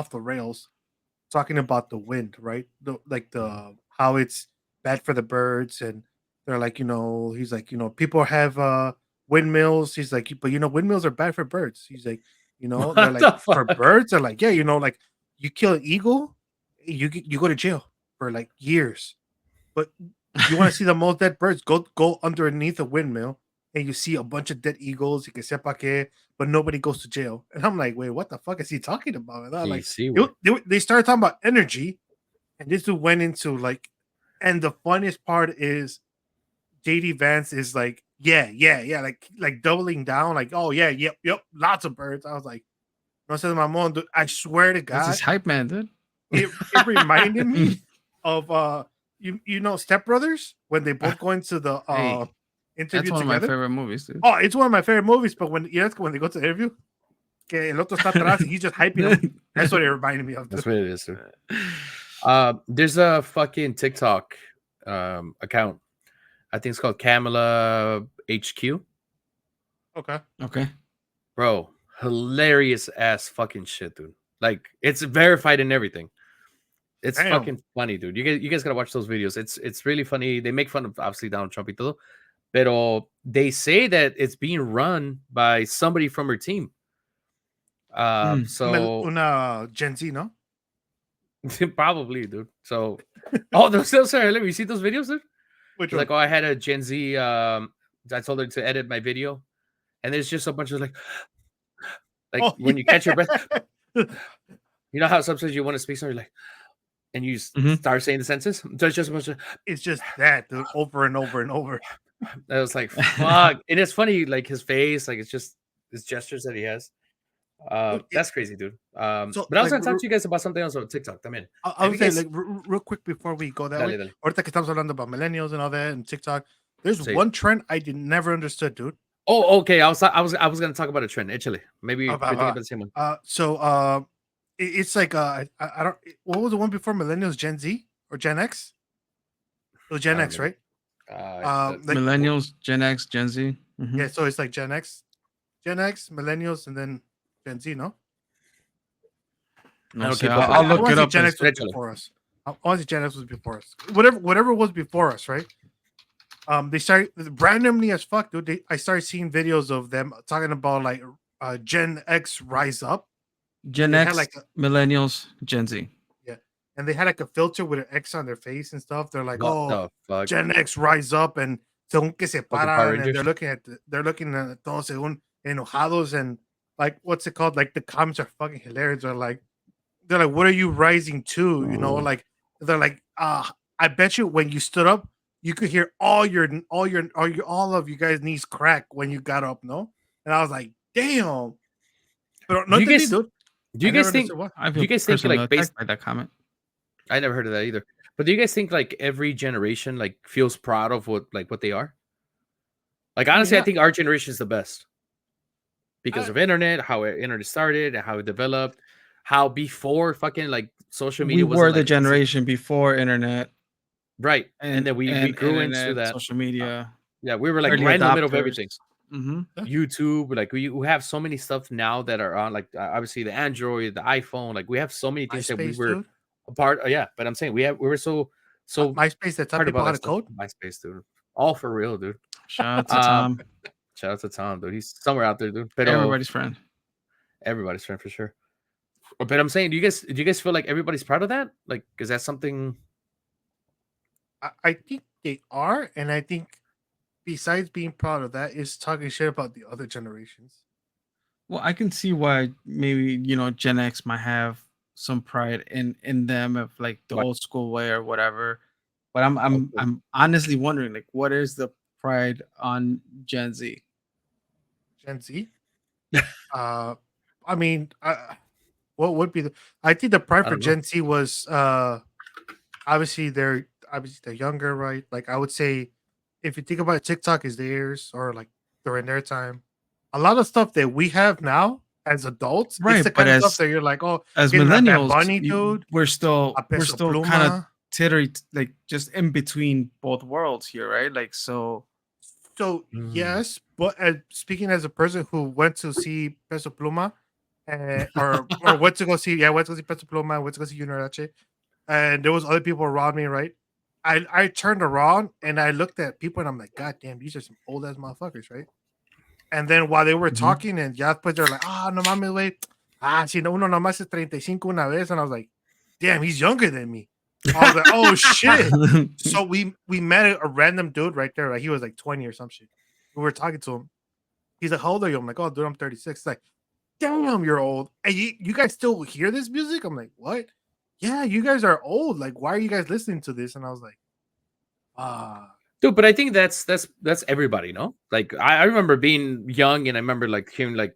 the rails, talking about the wind, right? How it's bad for the birds, and they're like, he's like, people have windmills. He's like, but windmills are bad for birds. He's like, they're like for birds. They're like, yeah, like you kill an eagle, you go to jail for like years. But you want to see the most dead birds? Go underneath a windmill, and you see a bunch of dead eagles. You can sepa que, but nobody goes to jail. And I'm like, wait, what the fuck is he talking about? And I'm like, they started talking about energy, and this dude went into like, and the funniest part is JD Vance is like, yeah, like doubling down, like, oh yeah, yep, lots of birds. I was like, no sé, mamón, dude, I swear to God, that's his hype man, dude. It reminded me of Step Brothers when they both go into the interview. That's one together. Of my favorite movies, dude. Oh, it's one of my favorite movies. But when they go to the interview, que el otro está atrás, he's just hyping him. That's what it reminded me of. That's what it is, dude. There's a fucking TikTok account. I think it's called Kamala HQ. Okay. Bro, hilarious ass fucking shit, dude. Like, it's verified and everything. It's fucking funny, dude. You guys gotta watch those videos. It's really funny. They make fun of obviously Donald Trump y todo, pero they say that it's being run by somebody from her team. So una Gen Z, no? Probably, dude. So those are hilarious. You see those videos, dude? Which like, I had a Gen Z. I told her to edit my video, and there's just a bunch of like when you catch your breath. You know how sometimes you want to speak something like, and you start saying the sentence. So it's just a bunch of. It's just that, dude, over and over and over. I was like, fuck, and it's funny, like his face, like it's just his gestures that he has. That's crazy, dude. But I was gonna talk to you guys about something else on TikTok. I mean, I was saying, like, real quick before we go that way. Ahorita que estamos hablando about millennials and all that and TikTok, there's one trend I never understood, dude. Oh, okay. I was gonna talk about a trend. Actually, maybe we're thinking about the same one. So it's like I don't. What was the one before millennials? Gen Z or Gen X? It was Gen X, right? Like, millennials, Gen X, Gen Z. Yeah, so it's like Gen X, millennials, and then Gen Z, no? I'll look it up. Gen X was before us. Honestly, Gen X was before us. Whatever was before us, right? They started randomly as fuck, dude. I started seeing videos of them talking about like Gen X rise up. Gen X, like millennials, Gen Z. Yeah, and they had like a filter with an X on their face and stuff. They're like, what the fuck? Gen X rise up, and según que se paran, and they're looking at todos según enojados, and like, what's it called? Like, the comments are fucking hilarious. They're like, what are you rising to? Like, they're like, I bet you when you stood up, you could hear all of you guys' knees crack when you got up, no? And I was like, damn. But do you guys think like based by that comment? I never heard of that either. But do you guys think like every generation like feels proud of what they are? Like, honestly, I think our generation is the best because of internet, how internet started, and how it developed, how before fucking like social media. We were the generation before internet, right? And then we grew into that social media. Yeah, we were like right in the middle of everything. YouTube. Like we have so many stuff now that are on, like obviously the Android, the iPhone. Like we have so many things that we MySpace, were dude. a part. Yeah, but I'm saying we were so MySpace that taught part people about how that to stuff. code. MySpace, dude. All for real, dude. Shout out to Um, Tom. Shout out to Tom, dude. He's somewhere out there, dude. But Everybody's friend. Everybody's friend for sure. But I'm saying, do you guys feel like everybody's proud of that? Like, is that something? I think they are, and I think besides being proud of that, is talking shit about the other generations. Well, I can see why maybe Gen X might have some pride in them of like the old school way or whatever. But I'm honestly wondering, like, what is the pride on Gen Z? Gen Z. I mean, what would be the? I think the pride for Gen Z was obviously they're younger, right? Like I would say, if you think about it, TikTok is theirs, or like during their time. A lot of stuff that we have now as adults, Right, it's the but kind of stuff that you're like, oh, as getting that Bad millennials, Bunny, dude, we're still a Peso kind of Pluma. like just in between both worlds here, right? Like so. Yes, but speaking as a person who went to see Peso Pluma, or went to go see Peso Pluma, went to go see Unirache, and there was other people around me, right? I turned around and I looked at people and I'm like, God damn, these are some old ass motherfuckers, right? And then while they were talking and ya pues they're like, no mames, güey. Si no, uno nomás es 35 una vez. And I was like, damn, he's younger than me. I was like, oh shit. So we met a random dude right there. Right? He was like 20 or some shit. We were talking to him. He's like, how old are you? I'm like, oh, dude, I'm 36. He's like, damn, you're old. And you guys still hear this music? I'm like, what? Yeah, you guys are old. Like, why are you guys listening to this? And I was like, dude, but I think that's everybody, no? Like I remember being young and I remember like hearing like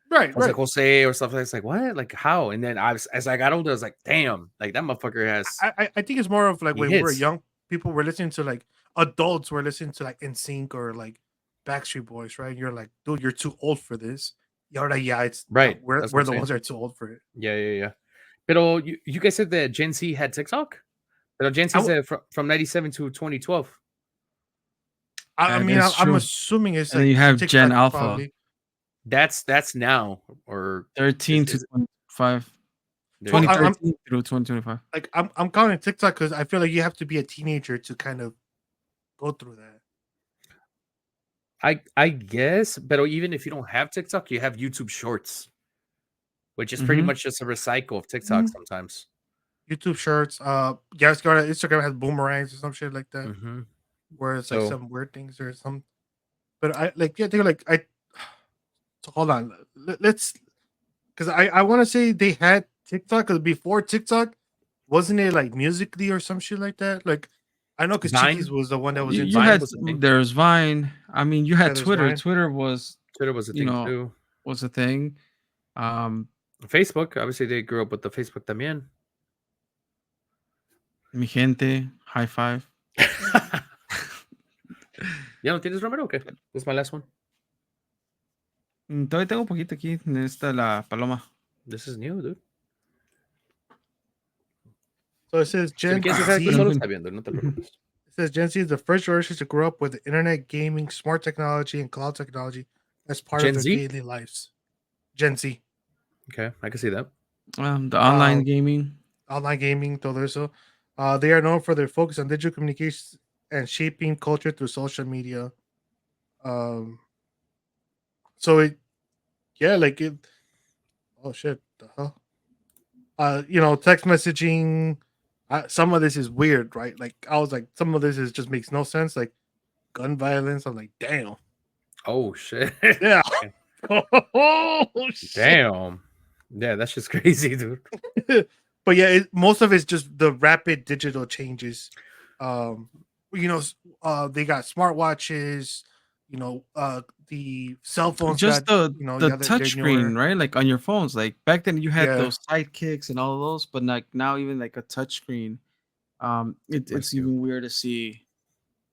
right. Jose or stuff like that. It's like, what? Like how? And then as I got older, I was like, damn, like that motherfucker has. I think it's more of like when we were young, people were listening to like adults were listening to like NSYNC or like Backstreet Boys, right? You're like, dude, you're too old for this. You're like, yeah, it's right. We're the ones that are too old for it. Yeah. But you guys said that Gen Z had TikTok? But Gen Z said from 97 to 2012. I mean, I'm assuming it's like you have TikTok Gen Alpha. Probably. That's now or 13 to 25. 2013 through 2025. Like I'm counting TikTok because I feel like you have to be a teenager to kind of go through that. I guess, but even if you don't have TikTok, you have YouTube Shorts, which is pretty much just a recycle of TikTok sometimes. YouTube Shorts. Instagram has boomerangs or some shit like that, where it's like some weird things or some. But So hold on, let's, because I want to say they had TikTok because before TikTok, wasn't it like Musically or some shit like that? Like I know because Chiquis was the one that was in. There's Vine. I mean, you had Twitter. Vine. Twitter was a thing too. Was a thing. Facebook, obviously they grew up with the Facebook también. Mi gente, high five. ¿Ya no tienes, Romero? Okay, this is my last one. Todavía tengo un poquito aquí. Esta la paloma. This is new, dude. So it says Gen Z. It says Gen Z is the first generation to grow up with the internet, gaming, smart technology, and cloud technology as part of their daily lives. Gen Z. Okay, I can see that. The online gaming. Todo eso. They are known for their focus on digital communications and shaping culture through social media. Oh shit, the hell? Text messaging. Some of this is weird, right? Like I was like, some of this just makes no sense. Like gun violence. I'm like, damn. Oh shit. Yeah. Oh shit. Damn. Yeah, that's just crazy, dude. But yeah, most of it's just the rapid digital changes. They got smartwatches. The cell phones. Just the touch screen, right? Like on your phones. Like back then, you had those sidekicks and all of those, but like now, even like a touch screen. It's even weird to see.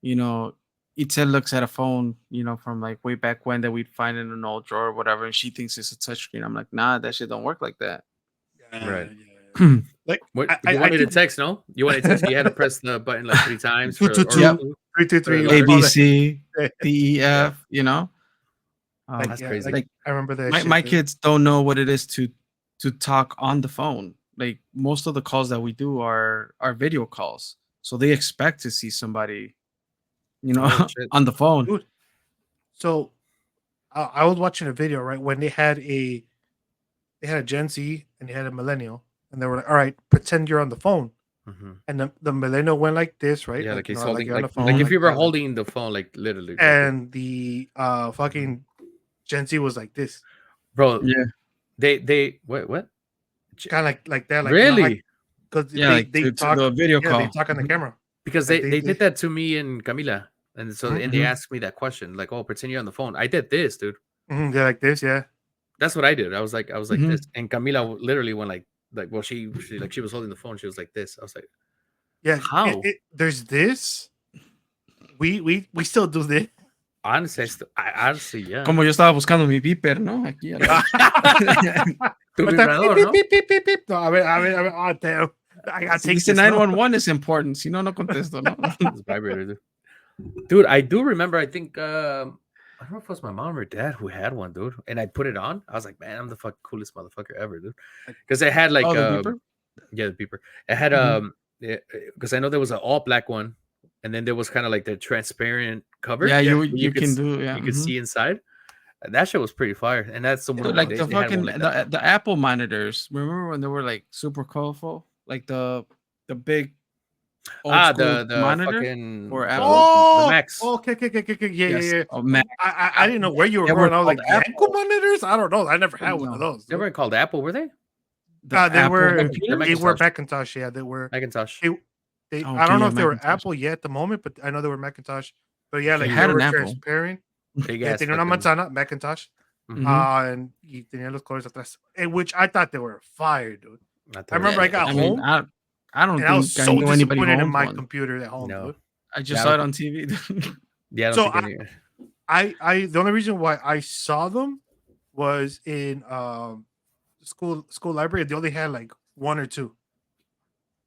Itzel looks at a phone, from like way back when that we'd find in an old drawer or whatever, and she thinks it's a touchscreen. I'm like, nah, that shit don't work like that. Right. Yeah. Like, what you wanted to text? No, you wanted to text. You had to press the button like 3 times. 222, 323, ABC, DEF. That's crazy. Like I remember that. my shit, kids don't know what it is to talk on the phone. Like most of the calls that we do are video calls, so they expect to see somebody, Oh shit. on the phone. dude. So I was watching a video right when they had a Gen Z and they had a millennial, and they were like, "All right, pretend you're on the phone." Mhm. And the millennial went like this, right? Yeah, like he's like holding you're on like the phone, like if like you were that, like- holding the phone, like literally. like this. and the fucking Gen Z was like this, Bro, Yeah, they what? kind of like that, like Really? because yeah, like they to talk, the video yeah, call. they talk on the Mhm. camera. Because Like, they did that to me and Camila. And so and they Mhm. asked me that question, like, oh, pretend you're on the phone. I did this, dude. They're like this, yeah. That's what I did. I was like Mhm. this. And Camila literally went like well, she was holding the phone. She was like this. I was like, Yeah, how? there's this. We still do this. Honestly, honestly, yeah. Como yo estaba buscando mi beeper, ¿no? Aquí. a la- Tu But that vibrador, beep, ¿no? beep, beep, beep, beep. No, oh, damn. I gotta Si take dice this. No? 911 es important, si no, no contesto, ¿no? It's vibrator, dude. I do remember. I think I don't know if it was my mom or dad who had one, dude. And I put it on. I was like, man, I'm the coolest motherfucker ever, dude. Because it had like Oh, the beeper? yeah, the beeper. It had Mhm. because I know there was an all black one, and then there was kind of like the transparent cover. Yeah, Yeah. you where you could can s- do, yeah. you could mhm. see inside. And that shit was pretty fire. And that's the one Dude, of like they, the they had one fucking like that. the Apple monitors. Remember when they were like super colorful? Like the big old school The monitor fucking for the, Apple. Oh, Max. okay. Yeah, Yes. yeah. Oh, Mac. I didn't know where you were They were going. I was like, called Yanko Apple. monitors? I don't know. I never had one of No. those. They weren't called Apple, were they? The They Apple were computers? they were Macintosh. Macintosh. Yeah, they were. Macintosh. They Oh, I don't okay, know yeah, if they were Macintosh. Apple yet at the moment, but I know they were Macintosh. But yeah, They like had they an were Apple. transparent. Big Yeah, ass tenía una fucking- manzana, Macintosh. Mhm. And y tenía los colores atrás, which I thought they were fire, dude. Not I remember I that- got I mean, home I don't and I was think I so knew anybody who disappointed in owned my one. computer at home, No. dude. I just Yeah, I saw it don't- on TV. Yeah, I don't So think any. I the only reason why I saw them was in school library. They only had like one or two.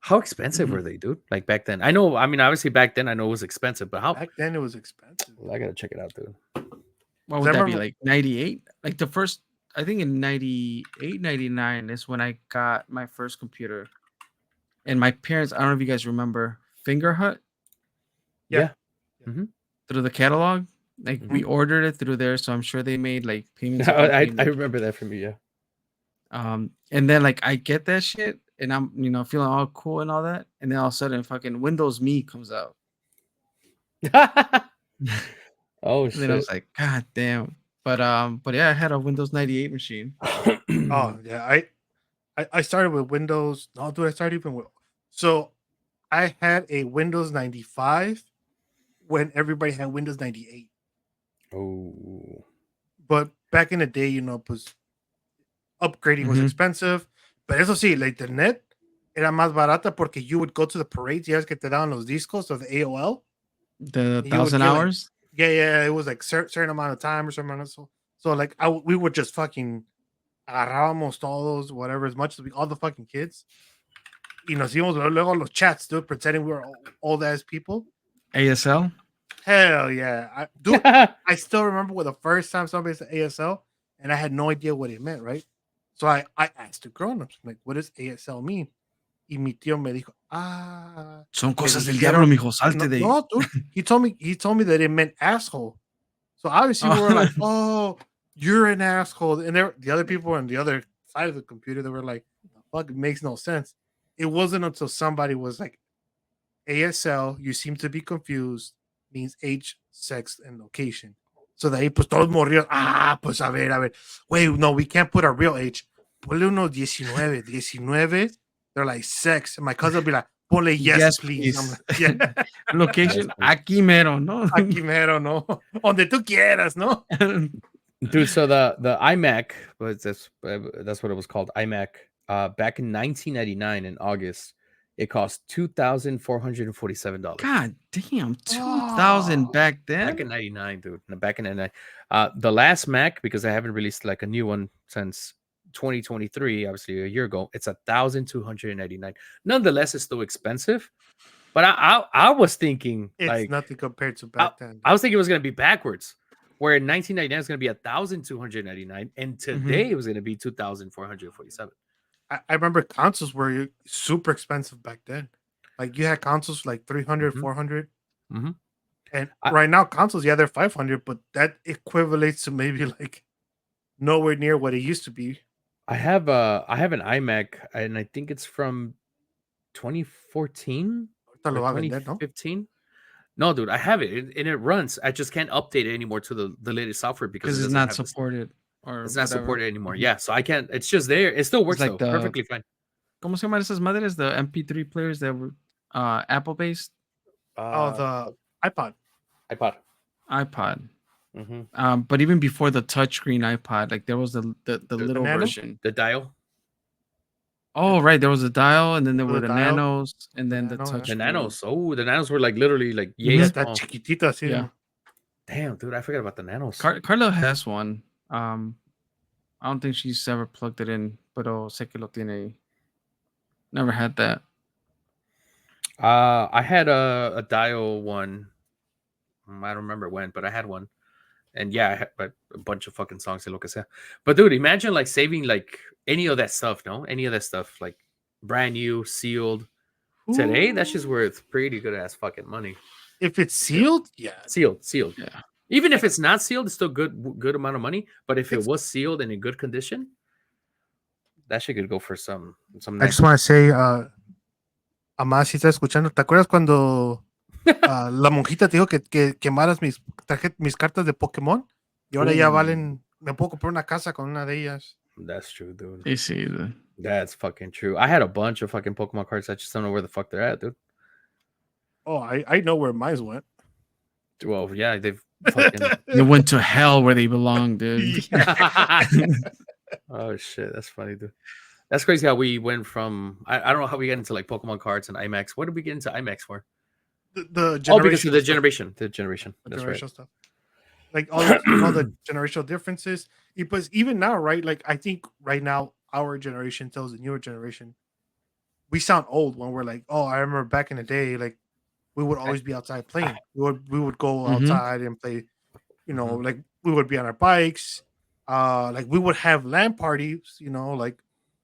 How expensive Mhm. were they, dude? Like back then? I know. I mean, obviously back then I know it was expensive, but how? Back then it was expensive. Well, I gotta check it out, dude. What I would that be remember- like 98? Like the first, I think in 98, 99 is when I got my first computer. And my parents, I don't know if you guys remember Finger Hut Yeah. through the catalog. Like we Mm-hmm. ordered it through there, so I'm sure they made like payments. upon I payment. remember that from you. And then like I get that shit and I'm feeling all cool and all that, and then all of a sudden fucking Windows Me comes out. Yeah. Oh And then I was shit. like, God damn. But yeah, I had a Windows 98 machine. Oh yeah, I started with Windows. No, dude, I started even with. So I had a Windows 95 when everybody had Windows 98. Oh. But back in the day, pues upgrading was Mhm. expensive. But eso sí, la internet era más barata porque you would go to the parades. Ya ves que te daban los discos of the AOL. The You would 1,000 get, like, hours. Yeah, it was like certain amount of time or something. So like we would just fucking agarrábamos todos, whatever, as much as all the fucking kids. Y nos íbamos luego los chats, dude, pretending we were old ass people. ASL. Hell yeah. Dude, I still remember when the first time somebody said ASL and I had no idea what it meant, right? So I asked the grown-ups, like, what does ASL mean? Y mi tío me dijo, Son cosas del dijeron- diablo, mijo. Salte de ahí. no, dude. He told me that it meant asshole. So obviously we were like, oh, you're an asshole. And the other people on the other side of the computer, they were like, fuck, it makes no sense. It wasn't until somebody was like, ASL, you seem to be confused, means age, sex, and location. So de ahí, pues todos morridos, pues a ver. Wait, no, we can't put our real age. Ponle unos 19. They're like, sex. And my cousin will be like, ponle yes, please. I'm like, yeah. Location, aquí mero, ¿no? Aquí mero, ¿no? Donde tú quieras, ¿no? Dude, so the iMac was that's what it was called, iMac. Back in 1999 in August, it cost $2,447. God damn, 2,000 Oh. back then. Back in 99, dude. Back in 99. The last Mac, because I haven't released like a new one since 2023, obviously a year ago, it's $1,299. Nonetheless, it's still expensive. But I was thinking It's like nothing compared to back then. I was thinking it was gonna be backwards. where in 1999 is going to be 1,299, and today it was going to be 2,447. I remember consoles were super expensive back then. Like you had consoles like 300, 400. Mhm. And right now consoles, yeah, they're 500, but that equivalates to maybe like nowhere near what it used to be. I have an iMac, and I think it's from 2014 Ahorita or lo va a vender, ¿no? 2015. No, dude, I have it, and it runs. I just can't update it anymore to the latest software because it it's doesn't not have this. supported or It's not whatever. supported anymore. Yeah, so I can't. It's just there. It still works like though, the- perfectly fine. ¿Cómo se llaman esas madres? The MP3 players that were Apple based. The iPod. iPod. Mhm. But even before the touchscreen iPod, like there was the little Nano? version. The dial. Oh, right. There was a dial, and then there The were the dial. nanos, and then the Nano, yeah. The touchscreen. nanos. Oh, the nanos were like literally like yay Yeah, small. that chiquitita, así. Yeah. Damn, dude, I forgot about the nanos. Carla has one. I don't think she's ever plugged it in, pero sé que lo tiene ahí. Never had that. I had a dial one. I don't remember when, but I had one. And yeah, I had like, a bunch of fucking songs and lo que sea. But dude, imagine like saving like any of that stuff, no? Any of that stuff, like brand new, sealed. Today, that's just worth pretty good ass fucking money. If it's sealed, yeah. Sealed. Yeah. Even if it's not sealed, it's still good amount of money. But if it was sealed and in good condition, that shit could go for some I nice. just want to say, Amá, si estás escuchando, ¿te acuerdas cuando la monjita te dijo que quemaras mis cartas de Pokémon? Y ahora ya valen, me puedo comprar una casa con una de ellas. That's true, dude. You see the. That's fucking true. I had a bunch of fucking Pokemon cards. I just don't know where the fuck they're at, dude. Oh, I know where mine went. Well, yeah, they've fucking. They went to hell where they belong, dude. Oh shit, that's funny, dude. That's crazy how we went from I don't know how we got into like Pokemon cards and IMAX. What did we get into IMAX for? The Because of the generation. The generation. That's right. stuff. Like all the generational differences. Because even now, right? Like I think right now our generation tells the newer generation we sound old when we're like, oh, I remember back in the day, like we would always be outside playing. We would go outside and play, you know, like we would be on our bikes. Like we would have LAN parties, you know, like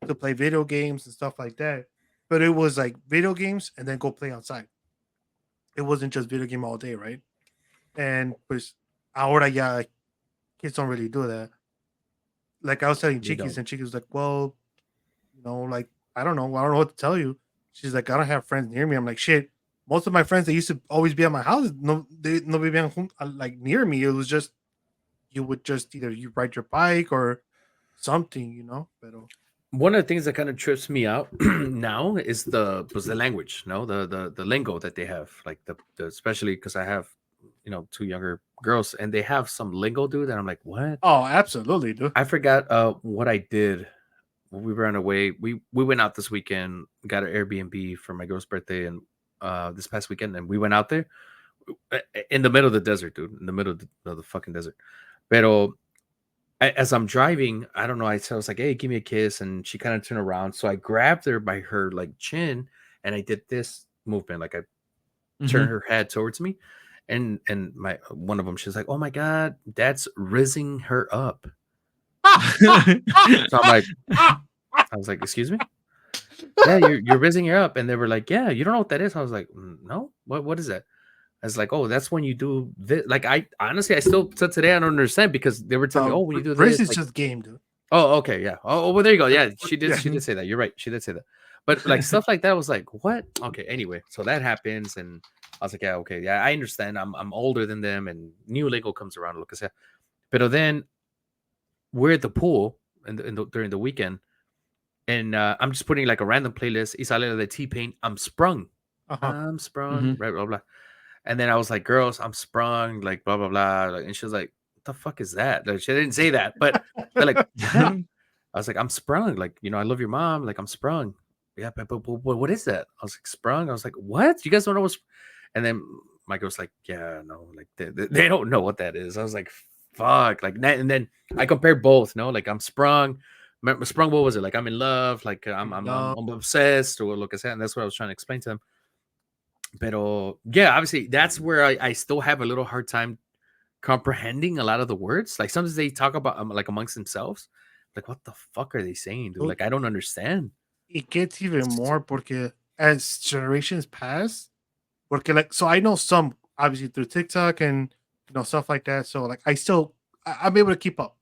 to play video games and stuff like that. But it was like video games and then go play outside. It wasn't just video game all day, right? And pues ahora ya kids don't really do that. Like I was telling Chiquis, and Chiquis was like, well, you know, like I don't know what to tell you. She's like, I don't have friends near me. I'm like, shit. Most of my friends that used to always be at my house, no vivían like near me. It was just you would just either you ride your bike or something, you know. Pero one of the things that kind of trips me out now is the language, no, the lingo that they have, like the especially because I have, you know, two younger girls and they have some lingo, dude. And I'm like, what? Oh, absolutely, dude. I forgot what I did when we ran away. We went out this weekend, got an Airbnb for my girl's birthday, and this past weekend, and we went out there in the middle of the desert, dude, in the middle of the fucking desert. Pero as I'm driving, I don't know. I was like, "Hey, give me a kiss," and she kind of turned around. So I grabbed her by her like chin, and I did this movement, like I turned her head towards me, and my one of them, she's like, "Oh my god, that's rizzing her up." So I'm like, I was like, "Excuse me." Yeah, you're rizzing her up, and they were like, "Yeah, you don't know what that is." I was like, "No, what is that?" I was like, "Oh, that's when you do this." Like, I honestly, I still to today I don't understand because they were telling me, "Oh, when you do race this," is just game, dude. Oh, okay, yeah. Oh, well, there you go. Yeah, she did say that. You're right. She did say that. But like stuff like that was like, what? Okay, anyway, so that happens, and I was like, yeah, okay, yeah, I understand. I'm older than them, and new Lego comes around. Look, I but then we're at the pool during the weekend, and I'm just putting like a random playlist. Isale de T-Pain. I'm sprung. I'm sprung. Blah blah blah. And then I was like, girls, I'm sprung. Like blah blah blah. Like, and she was like, what the fuck is that? Like, she didn't say that, but they're like, what? I was like, I'm sprung. Like, you know, I love your mom. Like, I'm sprung. Yeah, but what is that? I was like, sprung. I was like, what? You guys don't know what's... And then my girl's like, yeah, no, like they don't know what that is. I was like, fuck. Like, and then I compared both, no? Like, I'm sprung. Sprung, what was it? Like, I'm in love. Like, I'm obsessed or look at that. And that's what I was trying to explain to them. But yeah, obviously, that's where I still have a little hard time comprehending a lot of the words. Like sometimes they talk about like amongst themselves. Like, what the fuck are they saying, dude? Well, Like, I don't understand. it gets even more porque as generations pass, porque like so I know some obviously through TikTok and stuff like that. So like I'm able to keep up.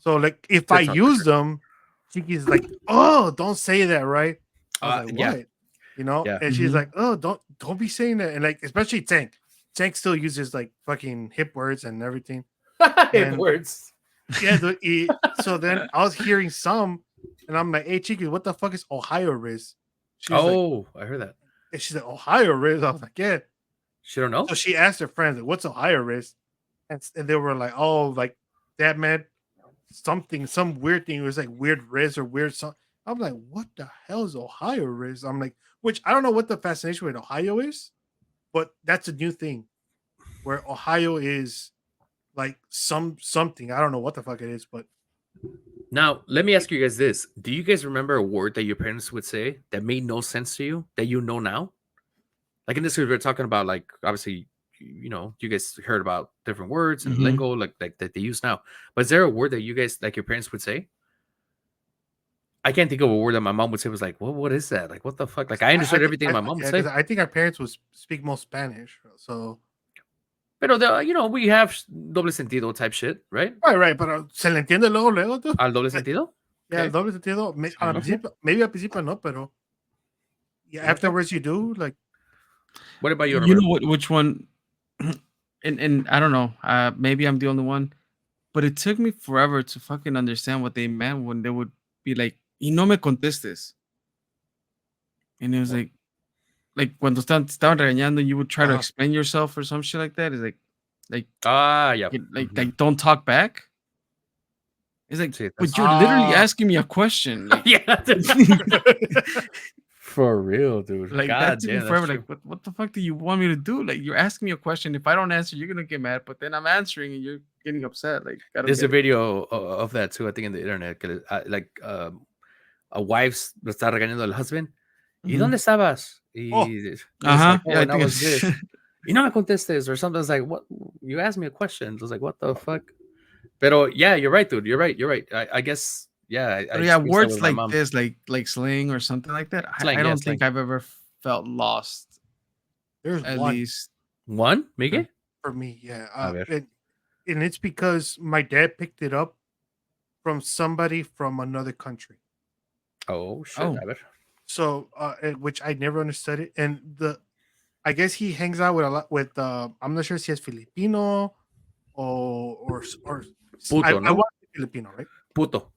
So like if I TikTok for use sure. them, she's like, "Oh, don't say that," right? I was like, Yeah, "What?" You know? yeah. And she's like, "Oh, don't be saying that." And like especially Tank. Tank still uses like fucking hip words and everything. It And words. yeah, so then I was hearing some, and I'm like, "Hey, Chiqui, what the fuck is Ohio Riz?" She's like, Oh, I heard that. and she's like, "Ohio Riz." I was like, "Yeah." She don't know. So she asked her friends, like, "What's Ohio Riz?" And they were like, "Oh, like that meant something, some weird thing. It was like weird Riz or weird something." I'm like, "What the hell is Ohio Riz?" I'm like, which I don't know what the fascination with Ohio is, but that's a new thing where Ohio is like something. I don't know what the fuck it is, but Now, let me ask you guys this: do you guys remember a word that your parents would say that made no sense to you that you know now? Like in this case, we're talking about like obviously, you guys heard about different words and Mhm. lingo like that they use now. But is there a word that you guys like your parents would say? I can't think of a word that my mom would say was like, what is that? Like, what the fuck? Like, I understood everything my mom would yeah, because say. I think our parents would speak more Spanish. So Pero, we have doble sentido type shit, right? right, pero se le entiende luego, tú. Al doble sentido? Yeah, el Okay. doble sentido. Al Okay. principio, maybe al principio no, pero yeah, Okay. afterwards you do. Like, What about you, You Roberto? know what? Which one? And I don't know. Maybe I'm the only one, but it took me forever to fucking understand what they meant when they would be like, "Y no me contestes," and it was like cuando estaban regañando, you would try to uh-huh. explain yourself or some shit like that. It's like Ah, yeah. like don't talk back. It's like, Sí, but that's you're literally Ah, asking me a question. Like, yeah. For real, dude. like that God took me damn, that's forever. Like, true. what the fuck do you want me to do? Like, you're asking me a question. If I don't answer, you're gonna get mad. But then I'm answering and you're getting upset. Like, I don't There's a get it. video of that too, I think, in the internet. Like a wife's lo está regañando al husband. ¿Y Mhm. dónde estabas? oh, It's like, Yeah, oh, I and I think was it's this. Y no me contestes or something. It's like, what? You asked me a question. It was like, what the fuck? Pero yeah, you're right, dude. You're right. You're right. I guess, yeah, I but yeah, experienced that words with my like mom. this, like slang or something like that. Slang, I yeah, don't think slang. I've ever felt lost. there's At one least, One, Miguel? for me. Yeah, A ver. and it's because my dad picked it up from somebody from another country. Oh, shit. oh, A ver. So, which I never understood it, and I guess he hangs out with a lot with. I'm not sure if he's Filipino or Puto, I ¿no? want Filipino, right? Puto.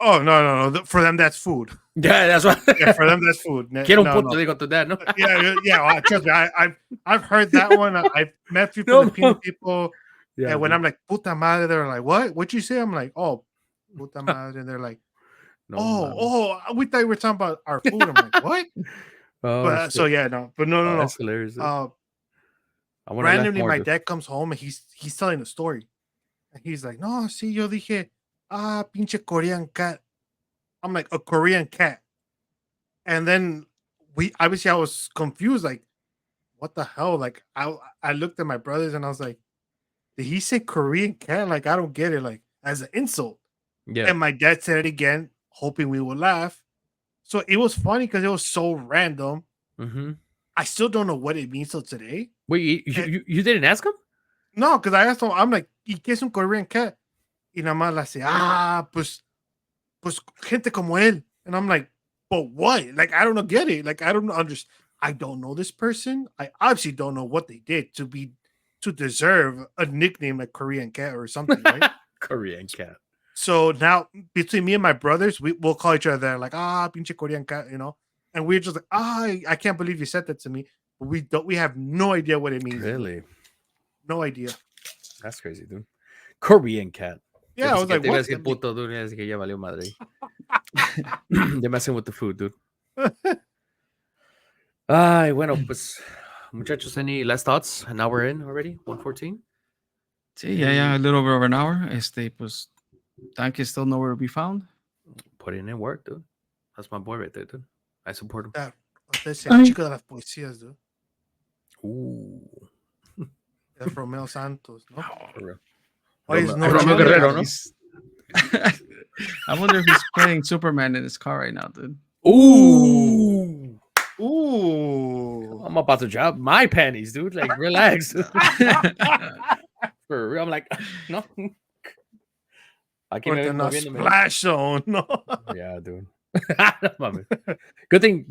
Oh no! For them, that's food. Yeah, that's what. Yeah, for them, that's food. No, Quiero un no. puto, digo tu dad, ¿no? Yeah. Trust me, I've heard that one. I've met few No. Filipino people, Yeah, and when dude. I'm like puta madre, they're like, "What? What you say?" I'm like, "Oh, puta madre," and they're like, No, "Oh, we thought you were talking about our food." I'm like, "What?" oh, But so shit. yeah, no, but no, Oh, no, that's no. hilarious, dude. Uh, I want to laugh randomly, more, my dude. dad comes home and he's telling a story, and he's like, "No, sí, yo dije, pinche Korean cat." I'm like, "A Korean cat," and then we obviously I was confused, like, what the hell? Like, I looked at my brothers and I was like, did he say Korean cat? Like, I don't get it. Like, as an insult. Yeah. And my dad said it again, hoping we would laugh. So it was funny because it was so random. Mm-hmm. I still don't know what it means till today. Wait, you didn't ask him? No, because I asked him, I'm like, ¿y qué es un Korean cat? Y nada más la hace, pues gente como él. And I'm like, but what? Like, I don't get it. Like, I don't understand. I don't know this person. I obviously don't know what they did to deserve a nickname like Korean cat or something, right? Korean cat. So now between me and my brothers, we'll call each other like, pinche Korean cat, and we're just like, I can't believe you said that to me. But we have no idea what it means. Really? No idea. That's crazy, dude. Korean cat. Yeah, I was like, Te iba a what? decir puto, dude. Así que ya valió madre. They're messing with the food, dude. Ay, bueno, pues, muchachos, any last thoughts? An hour in already? 1:14? sí, yeah, a little over an hour. Pues, Tank is still nowhere to be found. Putting in work, dude. That's my boy right there, dude. I support him. Usted es el chico de las poesías, dude. Ooh. That's Romeo Santos, ¿no? For real. Why is no Romeo Chile? Guerrero, ¿no? I wonder if he's playing Superman in his car right now, dude. Ooh. Ooh. I'm about to drop my panties, dude. Like, relax. For real. I'm like, no. Aquí me ven Corten a moviéndome. splash zone, ¿no? Yeah, dude. No mames. Good thing,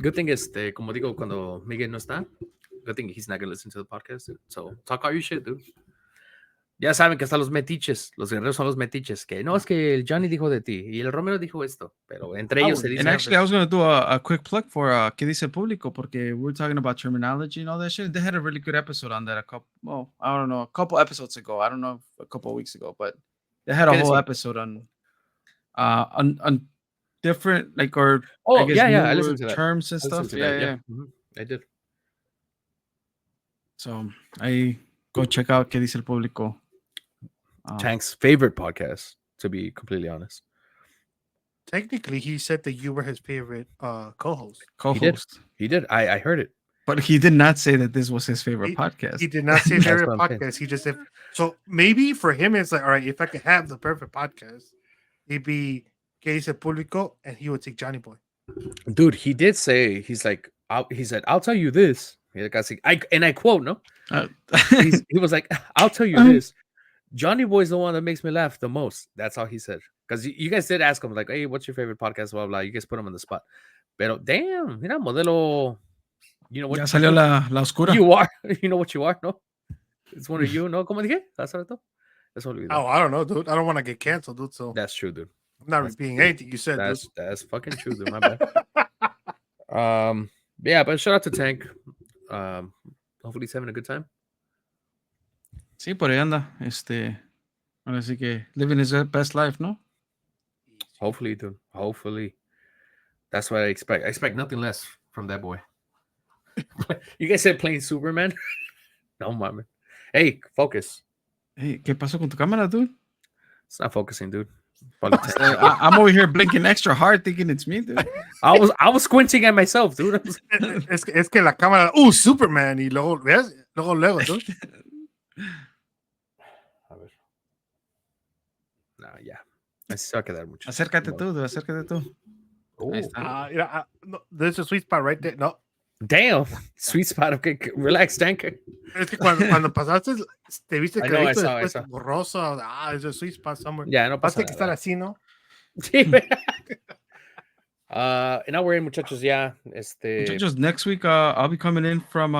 como digo, cuando Miguel no está, good thing he's not gonna listen to the podcast, dude. So talk all your shit, dude. Ya saben que están los metiches, los guerreros son los metiches, que no es que el Johnny dijo de ti y el Romero dijo esto, pero entre ellos se And dicen. actually, I was going to do a quick plug for ¿Qué dice el público? Porque we're talking about terminology and all that shit. They had a really good episode on that a couple episodes ago. I don't know, a couple of weeks ago, but they had a whole episode on different, like, or Oh, I guess yeah, I newer listened to that. terms and stuff. Yeah. I did. So I go check out ¿Qué dice el público? Tank's favorite podcast, to be completely honest. Technically, he said that you were his favorite co-host. He did. I heard it. But he did not say that this was his favorite podcast. He did not say favorite what I'm saying. podcast. He just said, so maybe for him, it's like, all right, if I could have the perfect podcast, it'd be ¿Qué dice el público? And he would take Johnny Boy. Dude, he did say, he said, I'll tell you this. And I quote, no? He was like, I'll tell you this. Johnny Boy's the one that makes me laugh the most. That's how he said. Because you guys did ask him, like, hey, what's your favorite podcast? Blah, blah. You guys put him on the spot. Pero damn, mira, modelo. You know what? Ya salió la oscura. You are. You know what you are, no? It's one of you, no? ¿Cómo dije? Oh, I don't know, dude. I don't want to get canceled, dude. So that's true, dude. I'm not repeating anything you said, dude. That's fucking true, dude. My bad. Yeah, but shout out to Tank. Hopefully he's having a good time. Sí, por ahí anda. Ahora sí que living his best life, ¿no? Hopefully, dude. Hopefully. That's what I expect. I expect nothing less from that boy. You guys said playing Superman? No, mama. Hey, focus. Hey, ¿qué pasó con tu cámara, dude? It's not focusing, dude. I'm over here blinking extra hard thinking it's me, dude. I was squinting at myself, dude. Es que la cámara, Superman, y luego, ¿ves? Luego, dude. A ver. No, ya. Se va a quedar mucho. Acércate tú, dude, acércate tú. Ahí está. No, there's a sweet spot right there. No. Damn. Sweet spot. Okay, relax, Tanker. Es que cuando pasaste, te viste que I saw. borroso. There's a sweet spot somewhere. Ya, no pasa nada. Que estar así, ¿no? Sí. And now we're in, muchachos, ya. Muchachos, next week I'll be coming in from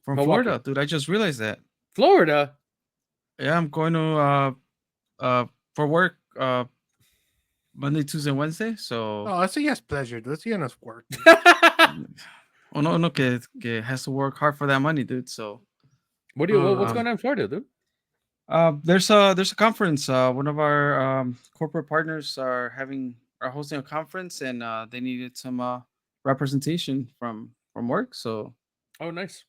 Florida, dude. I just realized that. Florida? Yeah, I'm going to for work Monday, Tuesday, Wednesday. So that's a yes pleasure, dude. That's enough work. no, que has to work hard for that money, dude. So what's going on in Florida, dude? There's a conference. One of our corporate partners are hosting a conference, and they needed some representation from work. So nice.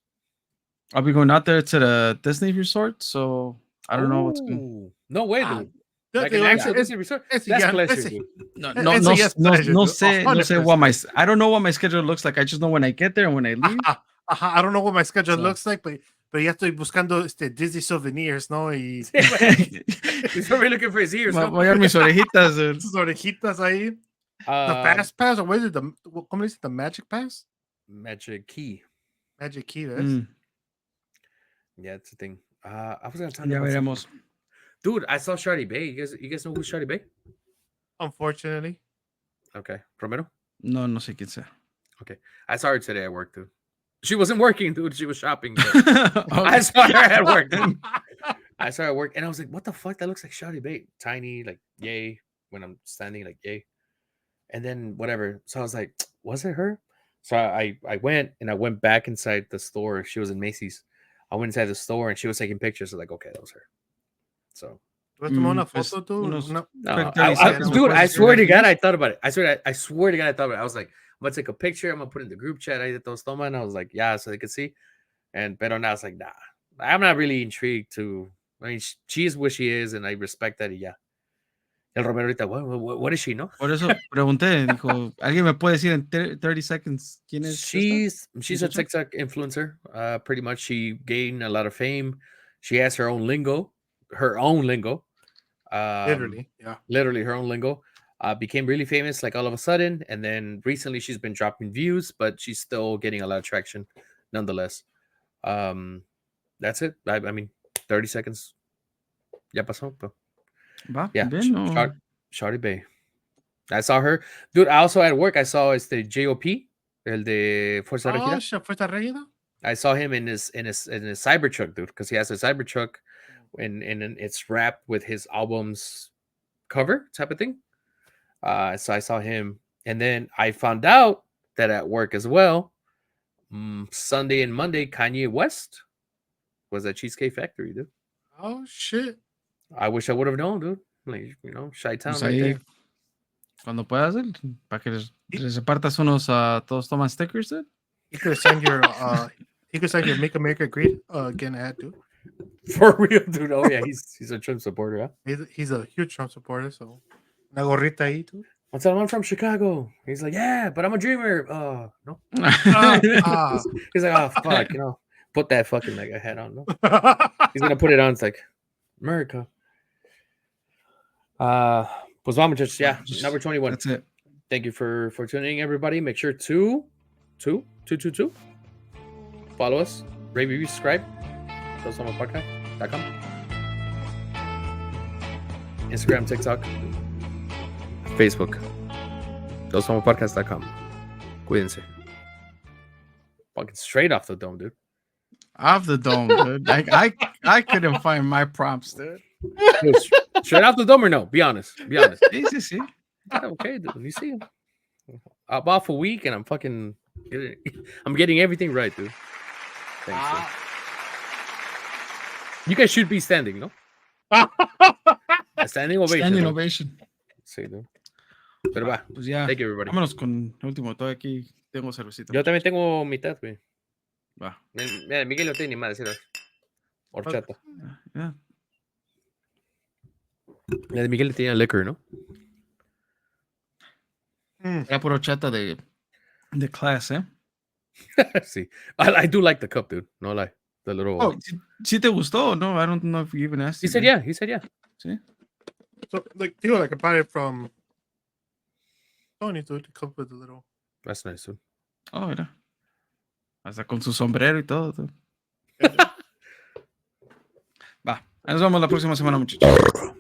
I'll be going out there to the Disney resort. So I don't know what's going. No way, dude. Like an actual Disney resort. That's pleasure, dude. No sé what I don't know what my schedule looks like. I just know when I get there and when I leave. I don't know what my schedule looks like, but ya estoy buscando Disney souvenirs, ¿no? Y he's probably looking for his ears. Voy a mis orejitas, dude. Sus orejitas ahí. The fast pass, or what is it? ¿Cómo dice? The magic pass? Magic key. Magic key, ¿ves? Yeah, it's a thing. I was gonna tell you. Ya veremos. Dude, I saw Shawty Bay. You guys know who's Shawty Bay? Unfortunately. Okay. Romero? No sé quién sea. Okay. I saw her today at work, dude. She wasn't working, dude. She was shopping. I saw her at work, dude. I saw her at work, and I was like, what the fuck? That looks like Shawty Bay. Tiny, like, yay. When I'm standing, like, yay. And then, whatever. So I was like, was it her? So I went, and I went back inside the store. She was in Macy's. I went inside the store, and she was taking pictures. I was like, okay, that was her. So, una foto, dude, I swear to God, I thought about it. I swear to God, I thought about it. I was like, I'm gonna take a picture. I'm gonna put it in the group chat. I did Todos Toman, and I was like, yeah, so they could see. But now it's like, nah, I'm not really intrigued to. I mean, she is what she is, and I respect that. Yeah. El Romero ahorita, what is she, no? Por eso pregunté, dijo, ¿alguien me puede decir en 30 seconds quién es? She's a TikTok influencer. Pretty much, she gained a lot of fame. She has her own lingo. Literally, yeah. literally her own lingo. Became really famous like all of a sudden, and then recently she's been dropping views, but she's still getting a lot of traction nonetheless. That's it. I mean, 30 seconds. Ya pasó. But Va, yeah, bien, no. Shawty Bay. I saw her, dude. I also at work I saw JOP, el de Fuerza Oh, Regida. Fuerza Regida? I saw him in his Cybertruck, dude, because he has a Cybertruck, and it's wrapped with his album's cover type of thing. So I saw him, and then I found out that at work as well, Sunday and Monday, Kanye West was at Cheesecake Factory, dude. Oh shit! I wish I would have known, dude. Like, you know, Chi-Town Pues right ahí, there. cuando puedas, para que les repartas unos Todos Toman stickers, dude. He could send your Make America Great Again ad, dude. For real, dude. Oh yeah, he's a Trump supporter, huh? He's a huge Trump supporter, so una gorrita ahí, dude. What's up? I'm from Chicago. He's like, yeah, but I'm a dreamer. No. He's like, oh fuck, you know, put that fucking like a hat on. No, he's gonna put it on. It's like America. Pues vamos, just yeah, number 21. That's it. Thank you for tuning in, everybody. Make sure to follow us, rate, review, subscribe. TodosTomanPodcast.com. Instagram, TikTok, Facebook. TodosTomanPodcast.com. Cuídense. Fucking straight off the dome, dude. Off the dome, dude. I couldn't find my prompts, dude. Dude, straight off the dome or no? Be honest. Be honest. Sí. Okay, dude. You see, I'm off a week and I'm getting everything right, dude. Thanks, dude. You guys should be standing, no? A standing ovation. Standing ¿no? ovation. Sí, dude. Pero va. Pues ya. Thank you, everybody. Vámonos con el último. Todavía aquí tengo cervecita. Yo también tengo mitad, güey. Va. Mira, Miguel no tiene ni más, decir horchata. Yeah. La de Miguel le tenía liquor, ¿no? Era puro chata de class, ¿eh? Sí. I do like the cup, dude. No lie. The little. Oh, ¿sí te gustó? No, I don't know if you even asked. He said yeah. He said yeah. Sí. So, like, I could buy it from Tony, dude, to come with a little. That's nice, dude. Oh, mira. Hasta con su sombrero y todo. Va. Nos vemos la próxima semana, muchachos.